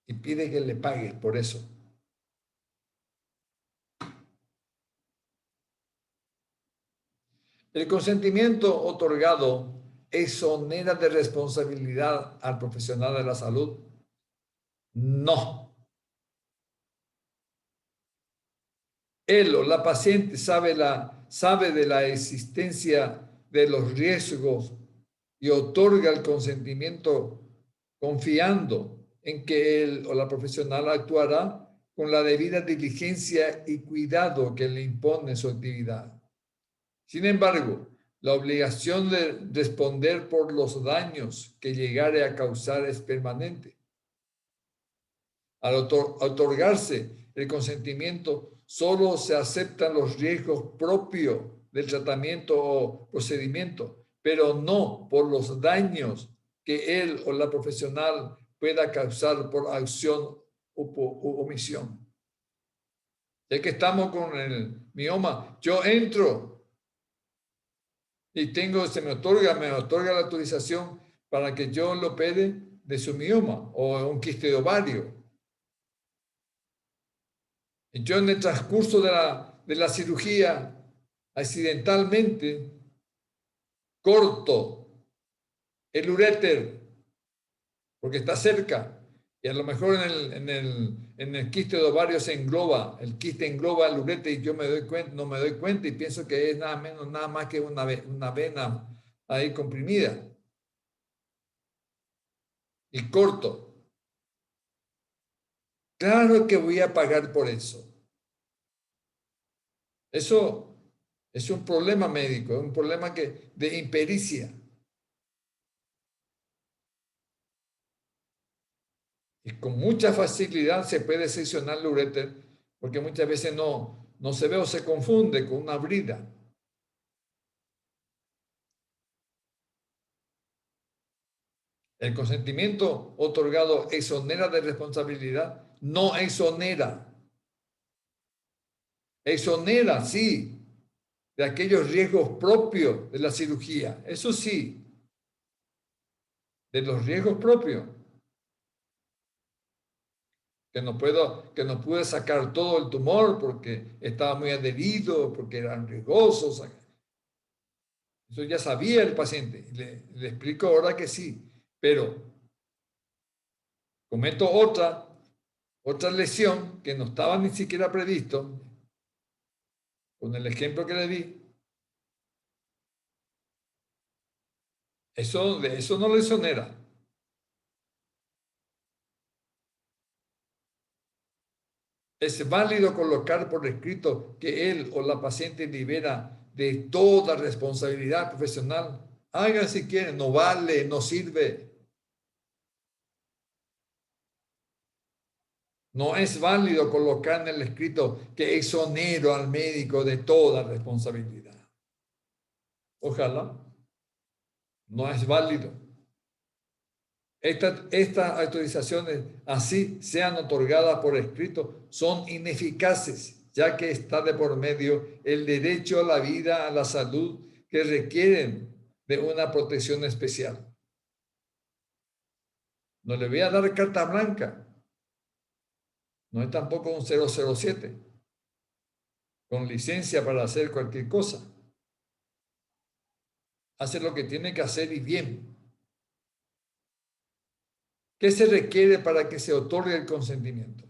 y pide que le pagues por eso. El consentimiento otorgado exonera de responsabilidad al profesional de la salud. No. Él o la paciente sabe de la existencia de los riesgos y otorga el consentimiento confiando en que él o la profesional actuará con la debida diligencia y cuidado que le impone su actividad. Sin embargo, la obligación de responder por los daños que llegare a causar es permanente. Al otorgarse el consentimiento, solo se aceptan los riesgos propios del tratamiento o procedimiento, pero no por los daños que él o la profesional pueda causar por acción u omisión. Ya que estamos con el mioma, yo entro y se me otorga la autorización para que yo lo opere de su mioma o un quiste de ovario. Y yo en el transcurso de la cirugía, accidentalmente, corto el uréter porque está cerca y a lo mejor en el quiste de ovario el quiste engloba el uréter y yo no me doy cuenta y pienso que es nada más que una vena ahí comprimida. Y corto. Claro que voy a pagar por eso. Eso es un problema médico, es un problema de impericia. Y con mucha facilidad se puede seccionar el uréter porque muchas veces no se ve o se confunde con una brida. El consentimiento otorgado exonera de responsabilidad, no exonera. Exonera, sí, de aquellos riesgos propios de la cirugía. Eso sí, de los riesgos propios. Que no pude sacar todo el tumor porque estaba muy adherido, porque eran riesgosos. Eso ya sabía el paciente. Le explico ahora que sí, pero cometo otra lesión que no estaba ni siquiera previsto, con el ejemplo que le di. De eso no le exonera. Es válido colocar por escrito que él o la paciente libera de toda responsabilidad profesional. Hagan si quieren, no vale, no sirve. No es válido colocar en el escrito que exonero al médico de toda responsabilidad. Ojalá. No es válido. Estas autorizaciones, así sean otorgadas por escrito, son ineficaces, ya que está de por medio el derecho a la vida, a la salud, que requieren de una protección especial. No le voy a dar carta blanca, no es tampoco un 007, con licencia para hacer cualquier cosa. Hace lo que tiene que hacer y bien. ¿Qué se requiere para que se otorgue el consentimiento?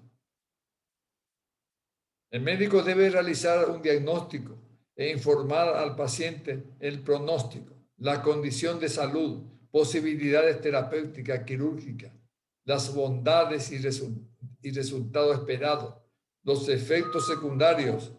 El médico debe realizar un diagnóstico e informar al paciente el pronóstico, la condición de salud, posibilidades terapéuticas, quirúrgicas, las bondades y resultados esperados, los efectos secundarios.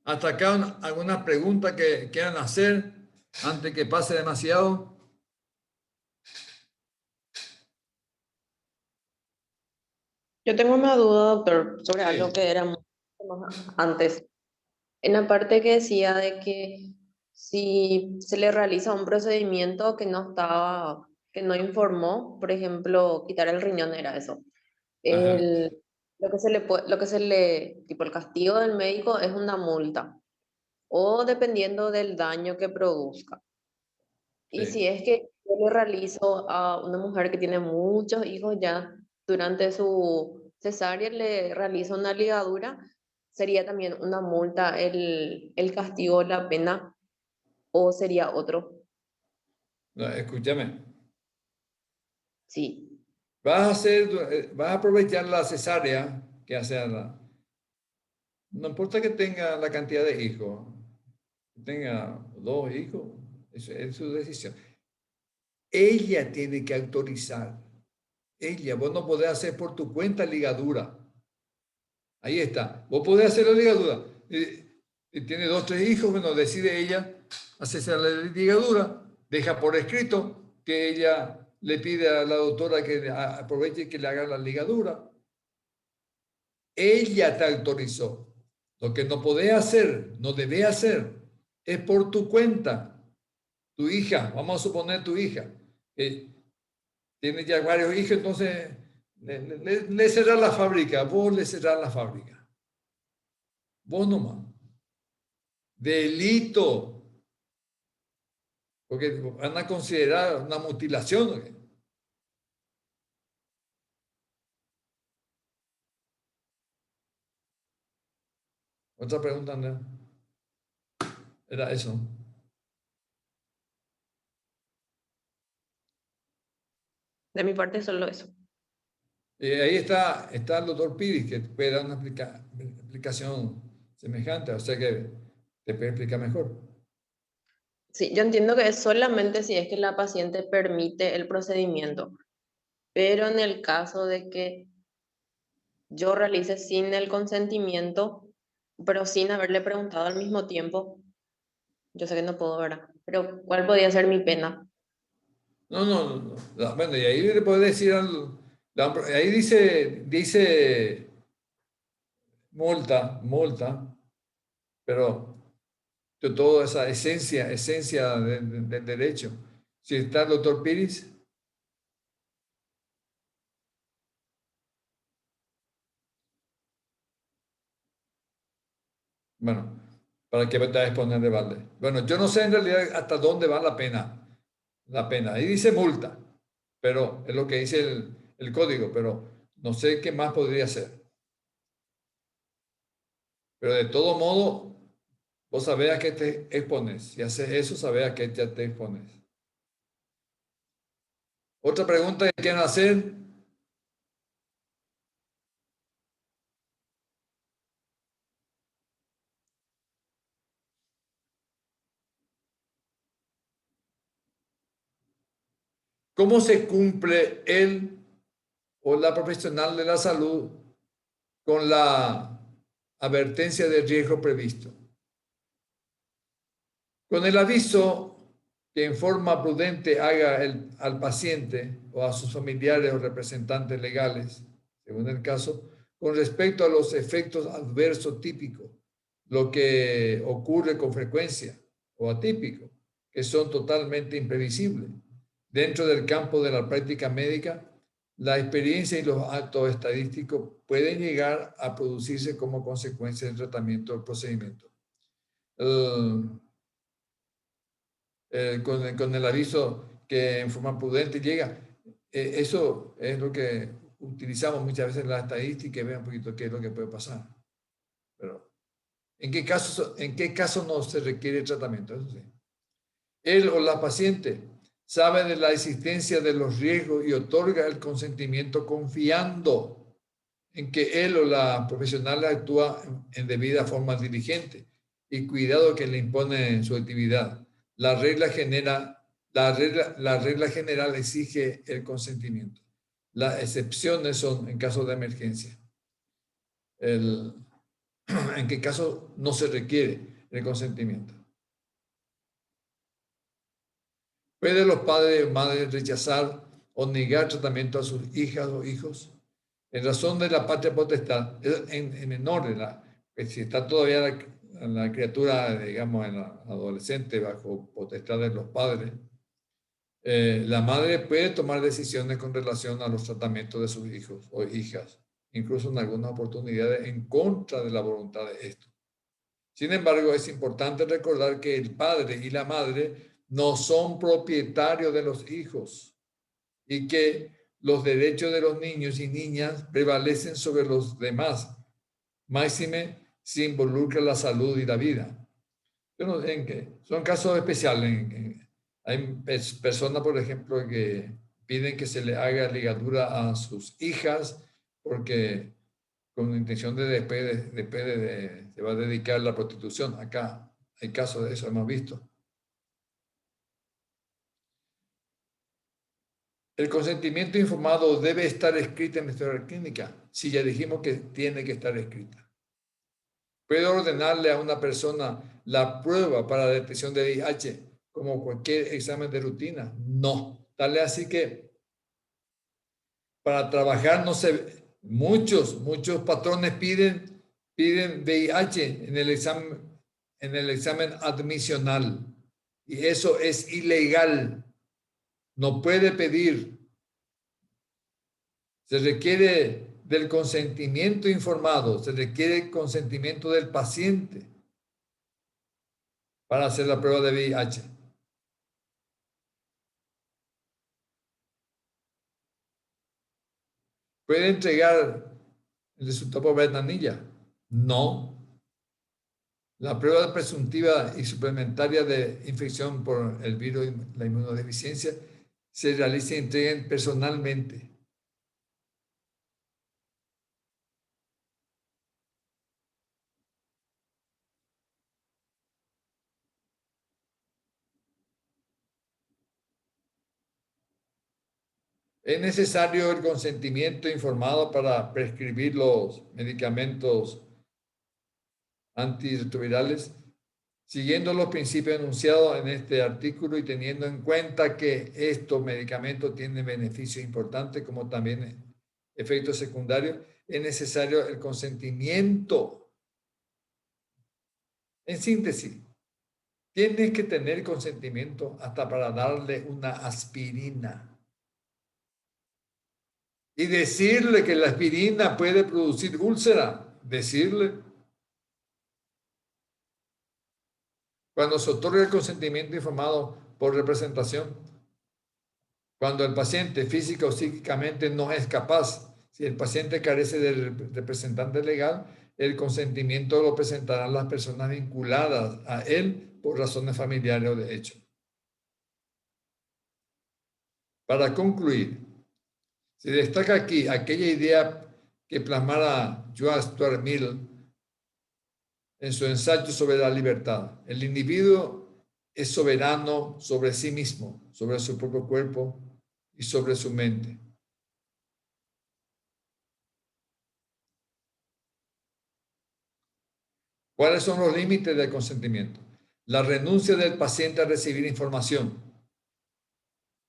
Hasta acá alguna pregunta que quieran hacer antes que pase demasiado. Yo tengo una duda, doctor, sobre algo Sí. que era mucho más antes. En la parte que decía de que si se le realiza un procedimiento que no estaba, que no informó, por ejemplo, quitar el riñón era eso. Ajá. El, lo que se le, tipo el castigo del médico es una multa, o dependiendo del daño que produzca. Y Sí. si es que yo le realizo a una mujer que tiene muchos hijos ya, durante su cesárea le realizo una ligadura, sería también una multa el castigo, la pena, o sería otro. No, escúchame. Sí, Vas a aprovechar la cesárea que hace no importa que tenga la cantidad de hijos, que tenga 2 hijos, eso es su decisión. Ella tiene que autorizar. Ella, vos no podés hacer por tu cuenta ligadura. Ahí está. Vos podés hacer la ligadura. Y tiene 2, 3 hijos, bueno, decide ella hacerse la ligadura, deja por escrito que ella le pide a la doctora que aproveche y que le haga la ligadura. Ella te autorizó. Lo que no podés hacer, no debés hacer, es por tu cuenta. Tu hija, vamos a suponer tu hija, que tiene ya varios hijos, entonces le cerrás la fábrica, vos le cerrás la fábrica. Vos nomás. Delito, porque van a considerar una mutilación. ¿O qué? Otra pregunta, Andrea. Era eso. de mi parte solo eso. Ahí está el doctor Piris, que puede dar una explicación semejante, o sea que te puede explicar mejor. Sí, yo entiendo que es solamente si es que la paciente permite el procedimiento, pero en el caso de que yo realice sin el consentimiento, pero sin haberle preguntado al mismo tiempo, yo sé que no puedo, ¿verdad? Pero ¿cuál podría ser mi pena? No, no, no, no. Bueno, y ahí le puedes decir ahí dice multa, pero toda esa esencia del derecho. Si está el doctor Piris. Bueno, para que te va a exponer de balde. Bueno, yo no sé en realidad hasta dónde va la pena. La pena. Ahí dice multa, pero es lo que dice el código, pero no sé qué más podría ser. Pero de todo modo, vos sabés a qué te expones. Si haces eso, sabés a qué ya te expones. Otra pregunta que quieren hacer. ¿Cómo se cumple él o la profesional de la salud con la advertencia de riesgo previsto? Con el aviso que en forma prudente haga al paciente o a sus familiares o representantes legales, según el caso, con respecto a los efectos adversos típicos, lo que ocurre con frecuencia, o atípico, que son totalmente imprevisibles. Dentro del campo de la práctica médica, la experiencia y los actos estadísticos pueden llegar a producirse como consecuencia del tratamiento del procedimiento. Con el aviso que en forma prudente llega. Eso es lo que utilizamos muchas veces en la estadística y vean un poquito qué es lo que puede pasar. Pero, ¿en qué caso no se requiere tratamiento? Eso sí. Él o la paciente sabe de la existencia de los riesgos y otorga el consentimiento confiando en que él o la profesional actúa en debida forma diligente y cuidado que le impone en su actividad. La regla general exige el consentimiento. Las excepciones son en caso de emergencia. En qué caso no se requiere el consentimiento. ¿Pueden los padres o madres rechazar o negar tratamiento a sus hijas o hijos? En razón de la patria potestad, en menor, si está todavía la criatura, digamos, en la adolescente bajo potestad de los padres, la madre puede tomar decisiones con relación a los tratamientos de sus hijos o hijas, incluso en algunas oportunidades en contra de la voluntad de estos. Sin embargo, es importante recordar que el padre y la madre no son propietarios de los hijos y que los derechos de los niños y niñas prevalecen sobre los demás, máxime si involucra la salud y la vida. Pero son casos especiales. Hay personas, por ejemplo, que piden que se le haga ligadura a sus hijas porque con la intención de después se va a dedicar a la prostitución. Acá hay casos de eso, hemos visto. El consentimiento informado debe estar escrito en nuestra clínica. Si ya dijimos que tiene que estar escrita. ¿Puede ordenarle a una persona la prueba para la detección de VIH como cualquier examen de rutina? No. Tal es así que para trabajar no se... Muchos patrones piden VIH en el examen admisional. Y eso es ilegal. No puede pedir. Se requiere del consentimiento informado, se requiere el consentimiento del paciente para hacer la prueba de VIH. ¿Puede entregar el resultado por ventanilla? No. La prueba presuntiva y suplementaria de infección por el virus y la inmunodeficiencia se realiza y entregan personalmente. Es necesario el consentimiento informado para prescribir los medicamentos antirretrovirales, siguiendo los principios enunciados en este artículo y teniendo en cuenta que estos medicamentos tienen beneficios importantes como también efectos secundarios, es necesario el consentimiento. En síntesis, Tienes que tener consentimiento hasta para darle una aspirina. Y decirle que la aspirina puede producir úlcera. Decirle. Cuando se otorga el consentimiento informado por representación, cuando el paciente física o psíquicamente no es capaz, si el paciente carece del representante legal, el consentimiento lo presentarán las personas vinculadas a él por razones familiares o de hecho. Para concluir, se destaca aquí aquella idea que plasmara Joan Stuart Mill en su ensayo sobre la libertad. El individuo es soberano sobre sí mismo, sobre su propio cuerpo y sobre su mente. ¿Cuáles son los límites del consentimiento? La renuncia del paciente a recibir información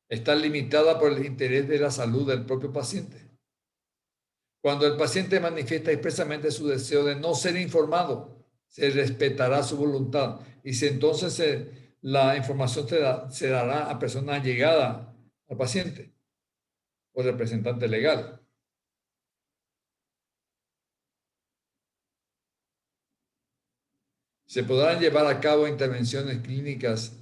está limitada por el interés de la salud del propio paciente. Cuando el paciente manifiesta expresamente su deseo de no ser informado, se respetará su voluntad y si entonces la información se dará a persona allegada al paciente o representante legal. Se podrán llevar a cabo intervenciones clínicas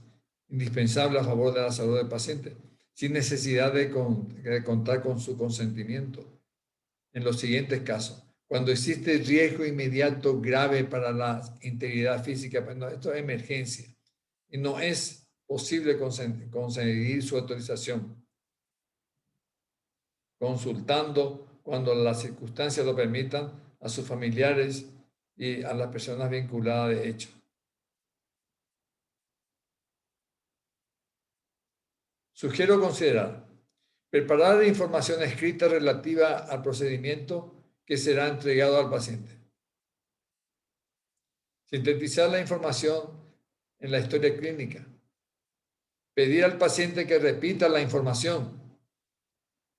indispensables a favor de la salud del paciente sin necesidad de contar con su consentimiento. En los siguientes casos, cuando existe riesgo inmediato grave para la integridad física, pues no, esto es emergencia y no es posible conseguir su autorización, consultando cuando las circunstancias lo permitan a sus familiares y a las personas vinculadas de hecho. Sugiero considerar preparar información escrita relativa al procedimiento que será entregado al paciente. Sintetizar la información en la historia clínica. Pedir al paciente que repita la información,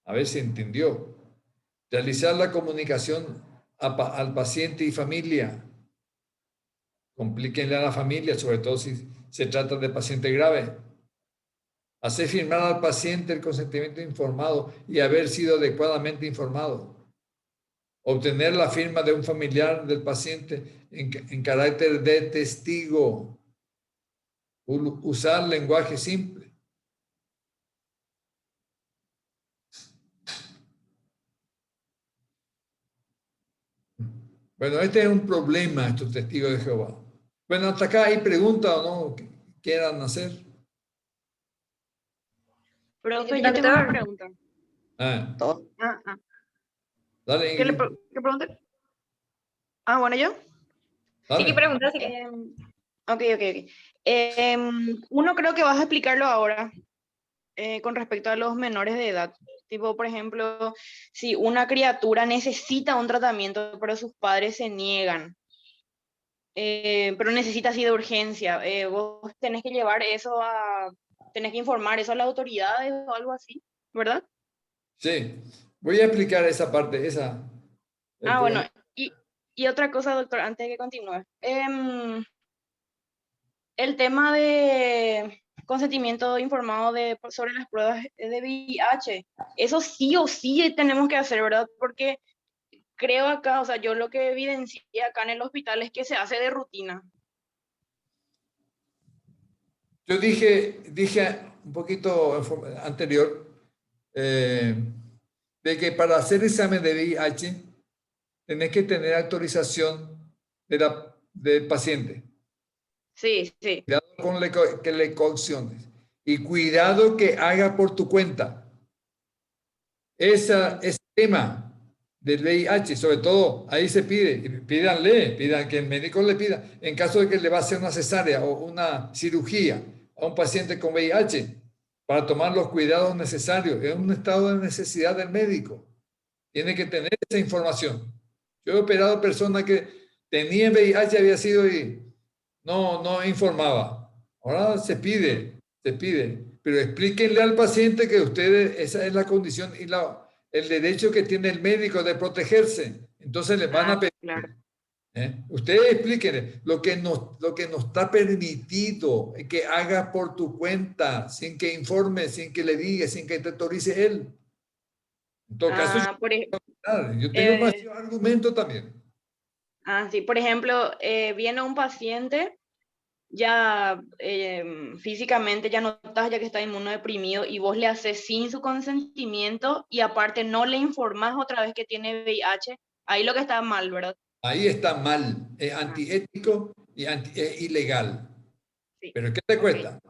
a ver si entendió. Realizar la comunicación al paciente y familia. Complíquenle a la familia, sobre todo si se trata de paciente grave. Hacer firmar al paciente el consentimiento informado y haber sido adecuadamente informado. Obtener la firma de un familiar del paciente en carácter de testigo. Usar lenguaje simple. Bueno, este es un problema, estos testigos de Jehová. Bueno, hasta acá hay preguntas o no que quieran hacer. Profe, yo tengo una pregunta. Dale, ¿Qué pregunta? Bueno, ¿yo? Dale. Sí, ¿qué pregunta? Ok. Uno creo que vas a explicarlo ahora con respecto a los menores de edad. Tipo, por ejemplo, si una criatura necesita un tratamiento, pero sus padres se niegan, pero necesita así de urgencia, vos tenés que llevar eso tenés que informar eso a las autoridades o algo así, ¿verdad? Sí, voy a explicar esa parte, Bueno, y otra cosa, doctor, antes de que continúe. El tema de consentimiento informado sobre las pruebas de VIH, eso sí o sí tenemos que hacer, ¿verdad? Porque creo acá, o sea, yo lo que evidencié acá en el hospital es que se hace de rutina. Yo dije un poquito anterior de que para hacer examen de VIH tenés que tener autorización del paciente. Sí. Cuidado con que le cauciones y cuidado que haga por tu cuenta. Ese tema del VIH, sobre todo, ahí se pidan que el médico le pida, en caso de que le va a hacer una cesárea o una cirugía a un paciente con VIH, para tomar los cuidados necesarios. Es un estado de necesidad del médico. Tiene que tener esa información. Yo he operado personas que tenían VIH, había sido y no informaba. Ahora se pide, pero explíquenle al paciente que ustedes, esa es la condición y el derecho que tiene el médico de protegerse. Entonces le van a pedir. Claro. Ustedes explíquenle lo que no está permitido que hagas por tu cuenta, sin que informe, sin que le diga, sin que te autorice él. En todo caso, yo tengo más argumento también. Sí, por ejemplo, viene un paciente, ya físicamente ya notas ya que está inmunodeprimido y vos le haces sin su consentimiento y aparte no le informás otra vez que tiene VIH, ahí lo que está mal, ¿verdad? Ahí está mal, es antiético y ilegal. Sí. Pero ¿qué te cuesta?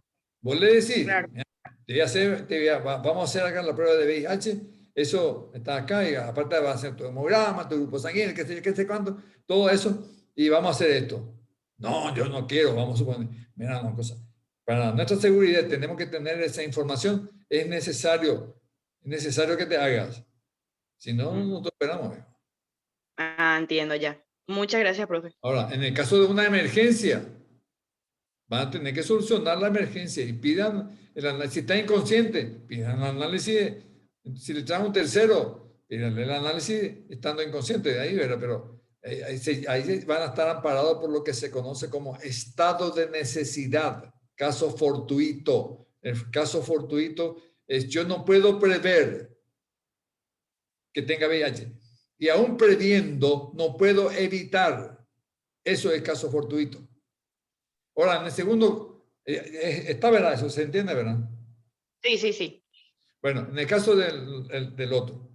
Vos le decís, Claro. vamos a hacer acá la prueba de VIH, eso está acá, y aparte va a hacer tu hemograma, tu grupo sanguíneo, qué sé cuánto, todo eso, y vamos a hacer esto. No, yo no quiero, vamos a suponer. Mira una cosa, para nuestra seguridad tenemos que tener esa información, es necesario que te hagas. Si no, no te esperamos. Entiendo ya. Muchas gracias, profe. Ahora, en el caso de una emergencia, van a tener que solucionar la emergencia y pidan el análisis. Si está inconsciente, pidan el análisis. Si le traen un tercero, pidan el análisis estando inconsciente de ahí, ¿verdad? Pero ahí van a estar amparados por lo que se conoce como estado de necesidad, caso fortuito. El caso fortuito es yo no puedo prever que tenga VIH y aún previendo no puedo evitar. Eso es caso fortuito. Ahora, en el segundo, está verdad, eso se entiende, ¿verdad? Sí, sí, sí. Bueno, en el caso del otro,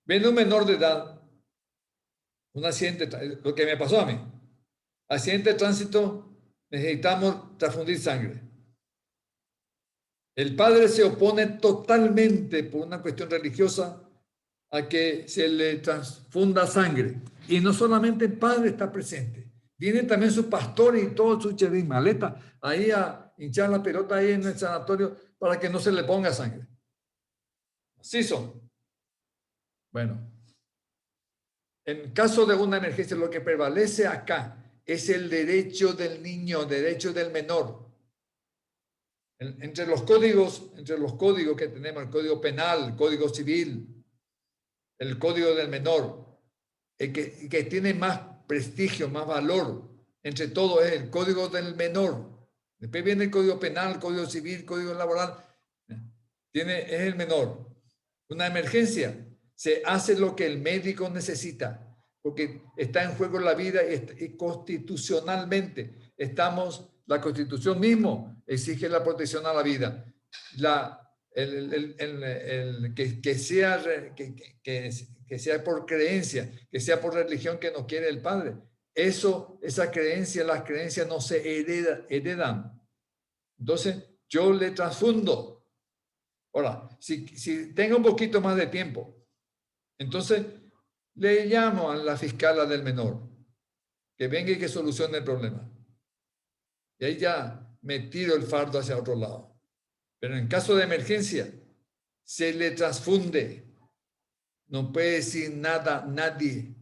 viene un menor de edad, un accidente, lo que me pasó a mí, accidente de tránsito, necesitamos transfundir sangre. El padre se opone totalmente por una cuestión religiosa a que se le transfunda sangre. Y no solamente el padre está presente, viene también su pastor y todo su maleta ahí a hinchar la pelota ahí en el sanatorio para que no se le ponga sangre. Así son. Bueno, en caso de una emergencia, lo que prevalece acá es el derecho del niño, derecho del menor. Entre los códigos que tenemos, el código penal, el código civil, el código del menor, el que tiene más prestigio, más valor, entre todo es el código del menor. Después viene el código penal, el código civil, el código laboral. Es el menor. Una emergencia, se hace lo que el médico necesita, porque está en juego la vida y constitucionalmente la Constitución mismo exige la protección a la vida. Que sea por creencia, que sea por religión que no quiere el padre. Esa creencia, las creencias no se heredan. Entonces, yo le transfundo. Ahora, si tengo un poquito más de tiempo, entonces le llamo a la fiscala del menor, que venga y que solucione el problema. Y ahí ya me tiro el fardo hacia otro lado. Pero en caso de emergencia, se le transfunde. No puede decir nada nadie.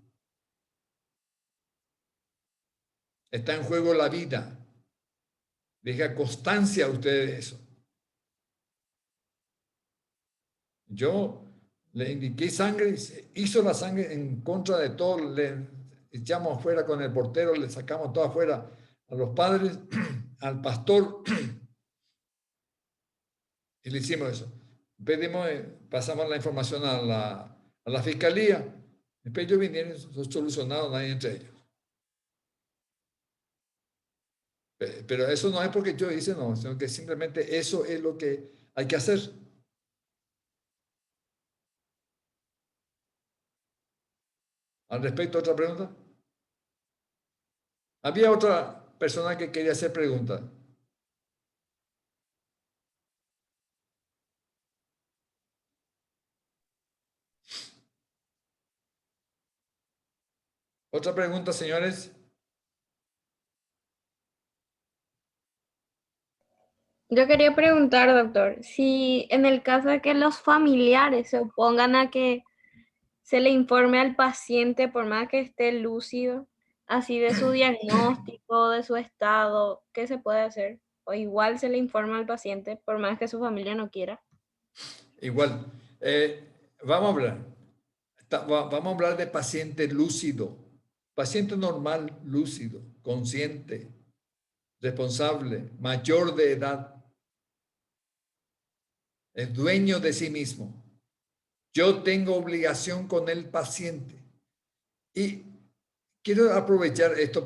Está en juego la vida. Deja constancia a ustedes de eso. Yo le indiqué sangre, hizo la sangre en contra de todo, le echamos afuera con el portero, le sacamos todo afuera a los padres, al pastor, y le hicimos eso. Pedimos, pasamos la información a la fiscalía, después ellos vinieron, solucionaron ahí entre ellos. Pero eso no es porque yo hice, no, sino que simplemente eso es lo que hay que hacer. Al respecto, ¿otra pregunta? Había otra persona que quería hacer pregunta. ¿Otra pregunta, señores? Yo quería preguntar, doctor, si en el caso de que los familiares se opongan a que se le informe al paciente, por más que esté lúcido, así de su diagnóstico, de su estado, ¿qué se puede hacer? O igual se le informa al paciente, por más que su familia no quiera. Igual. Vamos a hablar. Vamos a hablar de paciente lúcido. Paciente normal, lúcido, consciente, responsable, mayor de edad, es dueño de sí mismo. Yo tengo obligación con el paciente. Y quiero aprovechar esto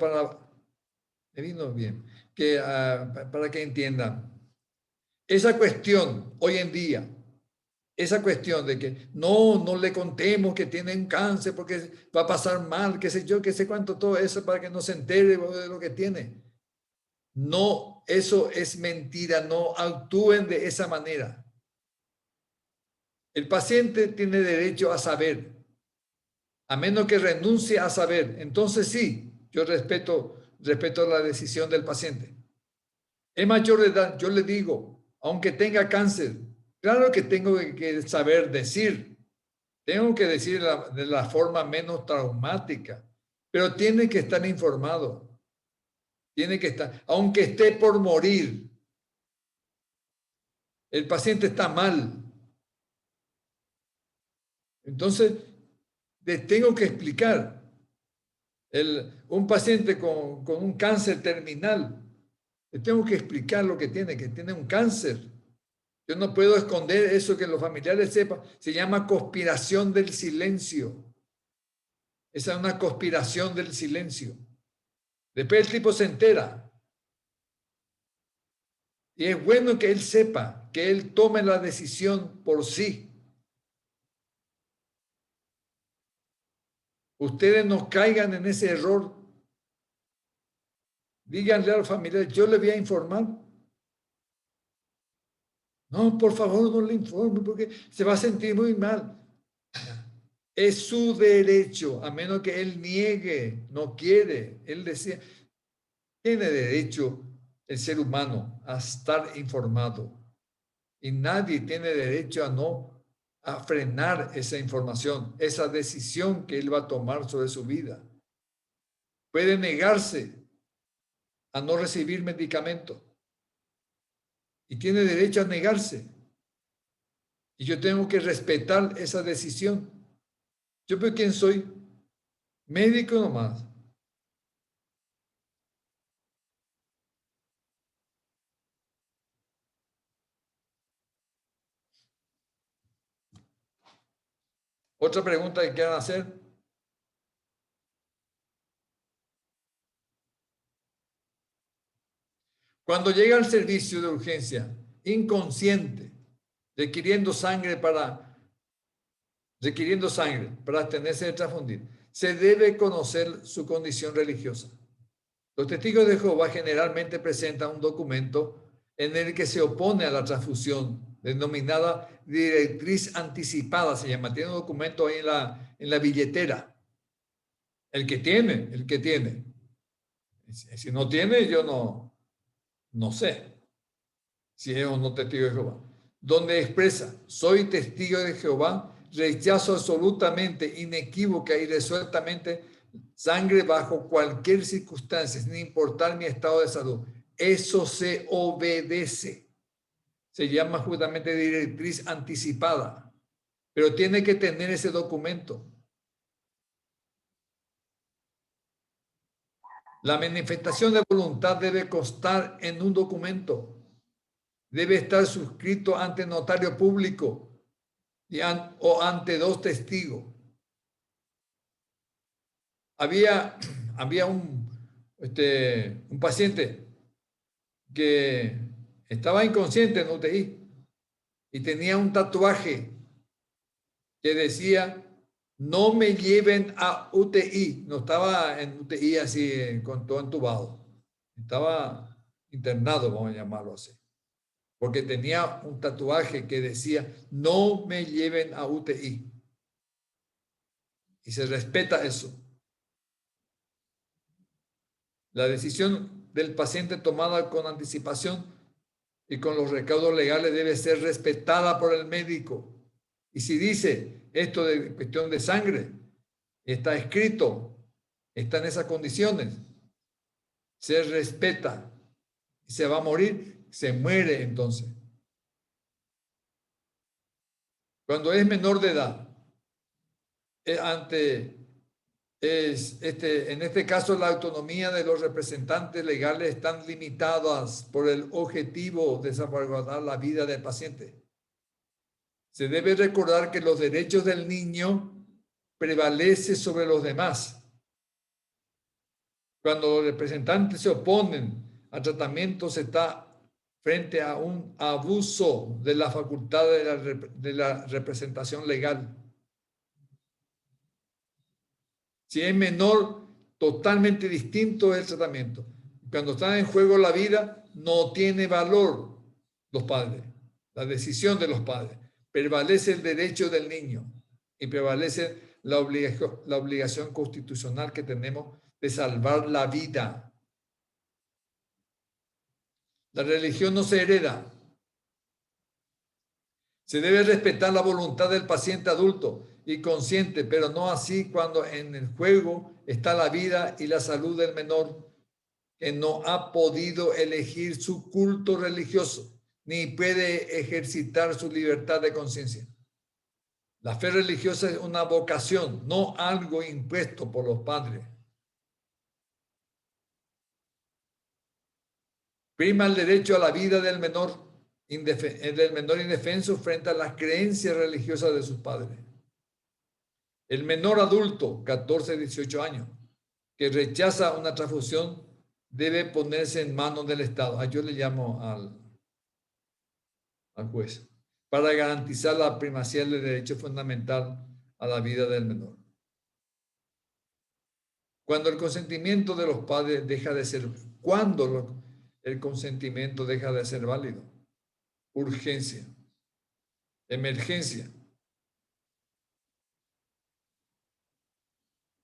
me vino bien, para que entiendan. Esa cuestión hoy en día, esa cuestión de que no le contemos que tiene un cáncer porque va a pasar mal, qué sé yo, qué sé cuánto, todo eso para que no se entere de lo que tiene. No, eso es mentira, no actúen de esa manera. El paciente tiene derecho a saber, a menos que renuncie a saber. Entonces sí, yo respeto la decisión del paciente. Es mayor de edad, yo le digo, aunque tenga cáncer, claro que tengo que saber decir, tengo que decir de la forma menos traumática, pero tiene que estar informado, tiene que estar, aunque esté por morir, el paciente está mal. Entonces, le tengo que explicar. Un paciente con un cáncer terminal, le tengo que explicar lo que tiene un cáncer. Yo no puedo esconder eso, que los familiares sepan. Se llama conspiración del silencio. Esa es una conspiración del silencio. Después el tipo se entera. Y es bueno que él sepa, que él tome la decisión por sí. Ustedes no caigan en ese error. Díganle a los familiares, yo le voy a informar. No, por favor, no le informe porque se va a sentir muy mal. Es su derecho, a menos que él niegue, no quiere. Él decía, tiene derecho el ser humano a estar informado y nadie tiene derecho a frenar esa información, esa decisión que él va a tomar sobre su vida. Puede negarse a no recibir medicamento y tiene derecho a negarse. Y yo tengo que respetar esa decisión. ¿Yo por quién soy? Médico nomás. Otra pregunta que quieran hacer. Cuando llega al servicio de urgencia, inconsciente, requiriendo sangre para abstenerse de transfundir, se debe conocer su condición religiosa. Los testigos de Jehová generalmente presentan un documento en el que se opone a la transfusión, denominada directriz anticipada, se llama. Tiene un documento ahí en la billetera. El que tiene. Si no tiene, yo no sé si es o no testigo de Jehová. Donde expresa, soy testigo de Jehová, rechazo absolutamente, inequívoca y resueltamente sangre bajo cualquier circunstancia, sin importar mi estado de salud. Eso se obedece. Se llama justamente directriz anticipada, pero tiene que tener ese documento. La manifestación de voluntad debe constar en un documento. Debe estar suscrito ante notario público o ante dos testigos. Había un paciente que estaba inconsciente en UTI y tenía un tatuaje que decía, no me lleven a UTI. No estaba en UTI así con todo entubado. Estaba internado, vamos a llamarlo así. Porque tenía un tatuaje que decía, no me lleven a UTI. Y se respeta eso. La decisión del paciente tomada con anticipación y con los recaudos legales debe ser respetada por el médico. Y si dice esto de cuestión de sangre, está escrito, está en esas condiciones, se respeta. Y se va a morir, se muere entonces. Cuando es menor de edad, ante en este caso, la autonomía de los representantes legales están limitadas por el objetivo de salvaguardar la vida del paciente. Se debe recordar que los derechos del niño prevalecen sobre los demás. Cuando los representantes se oponen al tratamiento, se está frente a un abuso de la facultad de la representación legal. Si es menor, totalmente distinto es el tratamiento. Cuando está en juego la vida, no tiene valor los padres, la decisión de los padres. Prevalece el derecho del niño y prevalece la obligación constitucional que tenemos de salvar la vida. La religión no se hereda. Se debe respetar la voluntad del paciente adulto y consciente, pero no así cuando en el juego está la vida y la salud del menor, que no ha podido elegir su culto religioso, ni puede ejercitar su libertad de conciencia. La fe religiosa es una vocación, no algo impuesto por los padres. Prima el derecho a la vida del menor indefenso frente a las creencias religiosas de sus padres. El menor adulto, 14, 18 años, que rechaza una transfusión, debe ponerse en manos del Estado. Yo le llamo al juez, para garantizar la primacía del derecho fundamental a la vida del menor. Cuando el consentimiento de los padres deja de ser, el consentimiento deja de ser válido. Urgencia, emergencia,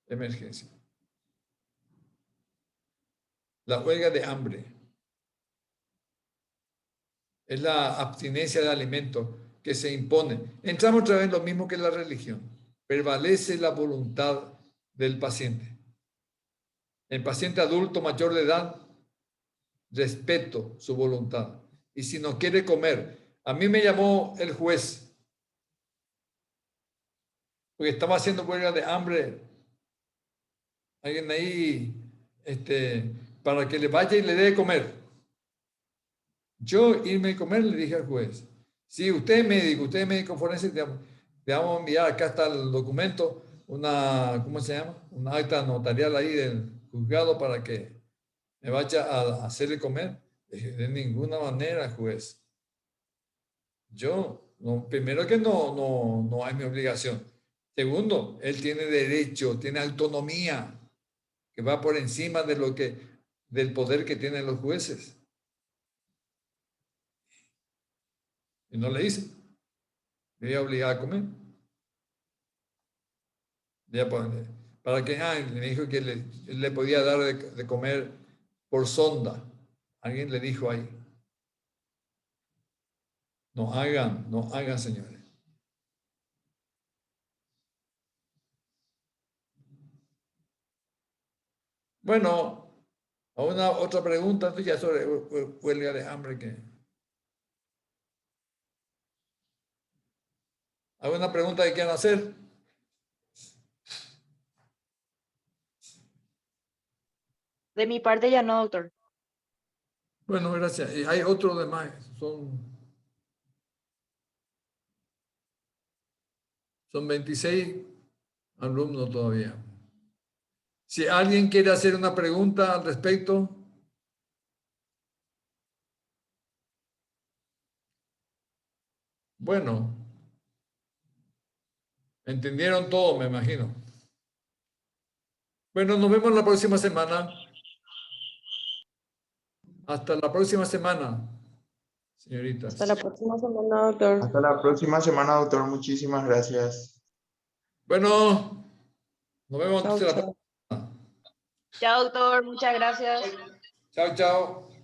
emergencia. La huelga de hambre es la abstinencia de alimentos que se impone. Entramos otra vez en lo mismo que la religión. Prevalece la voluntad del paciente. El paciente adulto mayor de edad, respeto su voluntad. Y si no quiere comer, a mí me llamó el juez, porque estaba haciendo huelga de hambre. Alguien ahí, para que le vaya y le dé de comer. Yo irme a comer, le dije al juez, si usted es médico forense, le vamos a enviar, acá está el documento, ¿cómo se llama? Una acta notarial ahí del juzgado para que me vaya a hacerle comer. Le dije, de ninguna manera, juez. Yo, primero que no es mi obligación. Segundo, él tiene derecho, tiene autonomía, que va por encima del poder que tienen los jueces. Y no le hice. Me iba a obligar a comer. Para que, me dijo que le podía dar de comer por sonda. Alguien le dijo ahí. No hagan, señores. Bueno, a una otra pregunta ya sobre huelga de hambre. ¿Alguna pregunta que quieran hacer? De mi parte ya no, doctor. Bueno, gracias. Y hay otro de más. Son 26 alumnos todavía. Si alguien quiere hacer una pregunta al respecto. Bueno. Entendieron todo, me imagino. Bueno, nos vemos la próxima semana. Hasta la próxima semana, señoritas. Hasta la próxima semana, doctor. Hasta la próxima semana, doctor. Muchísimas gracias. Bueno, nos vemos Chao, la chao. próxima. Chao, doctor. Muchas gracias. Chao, chao.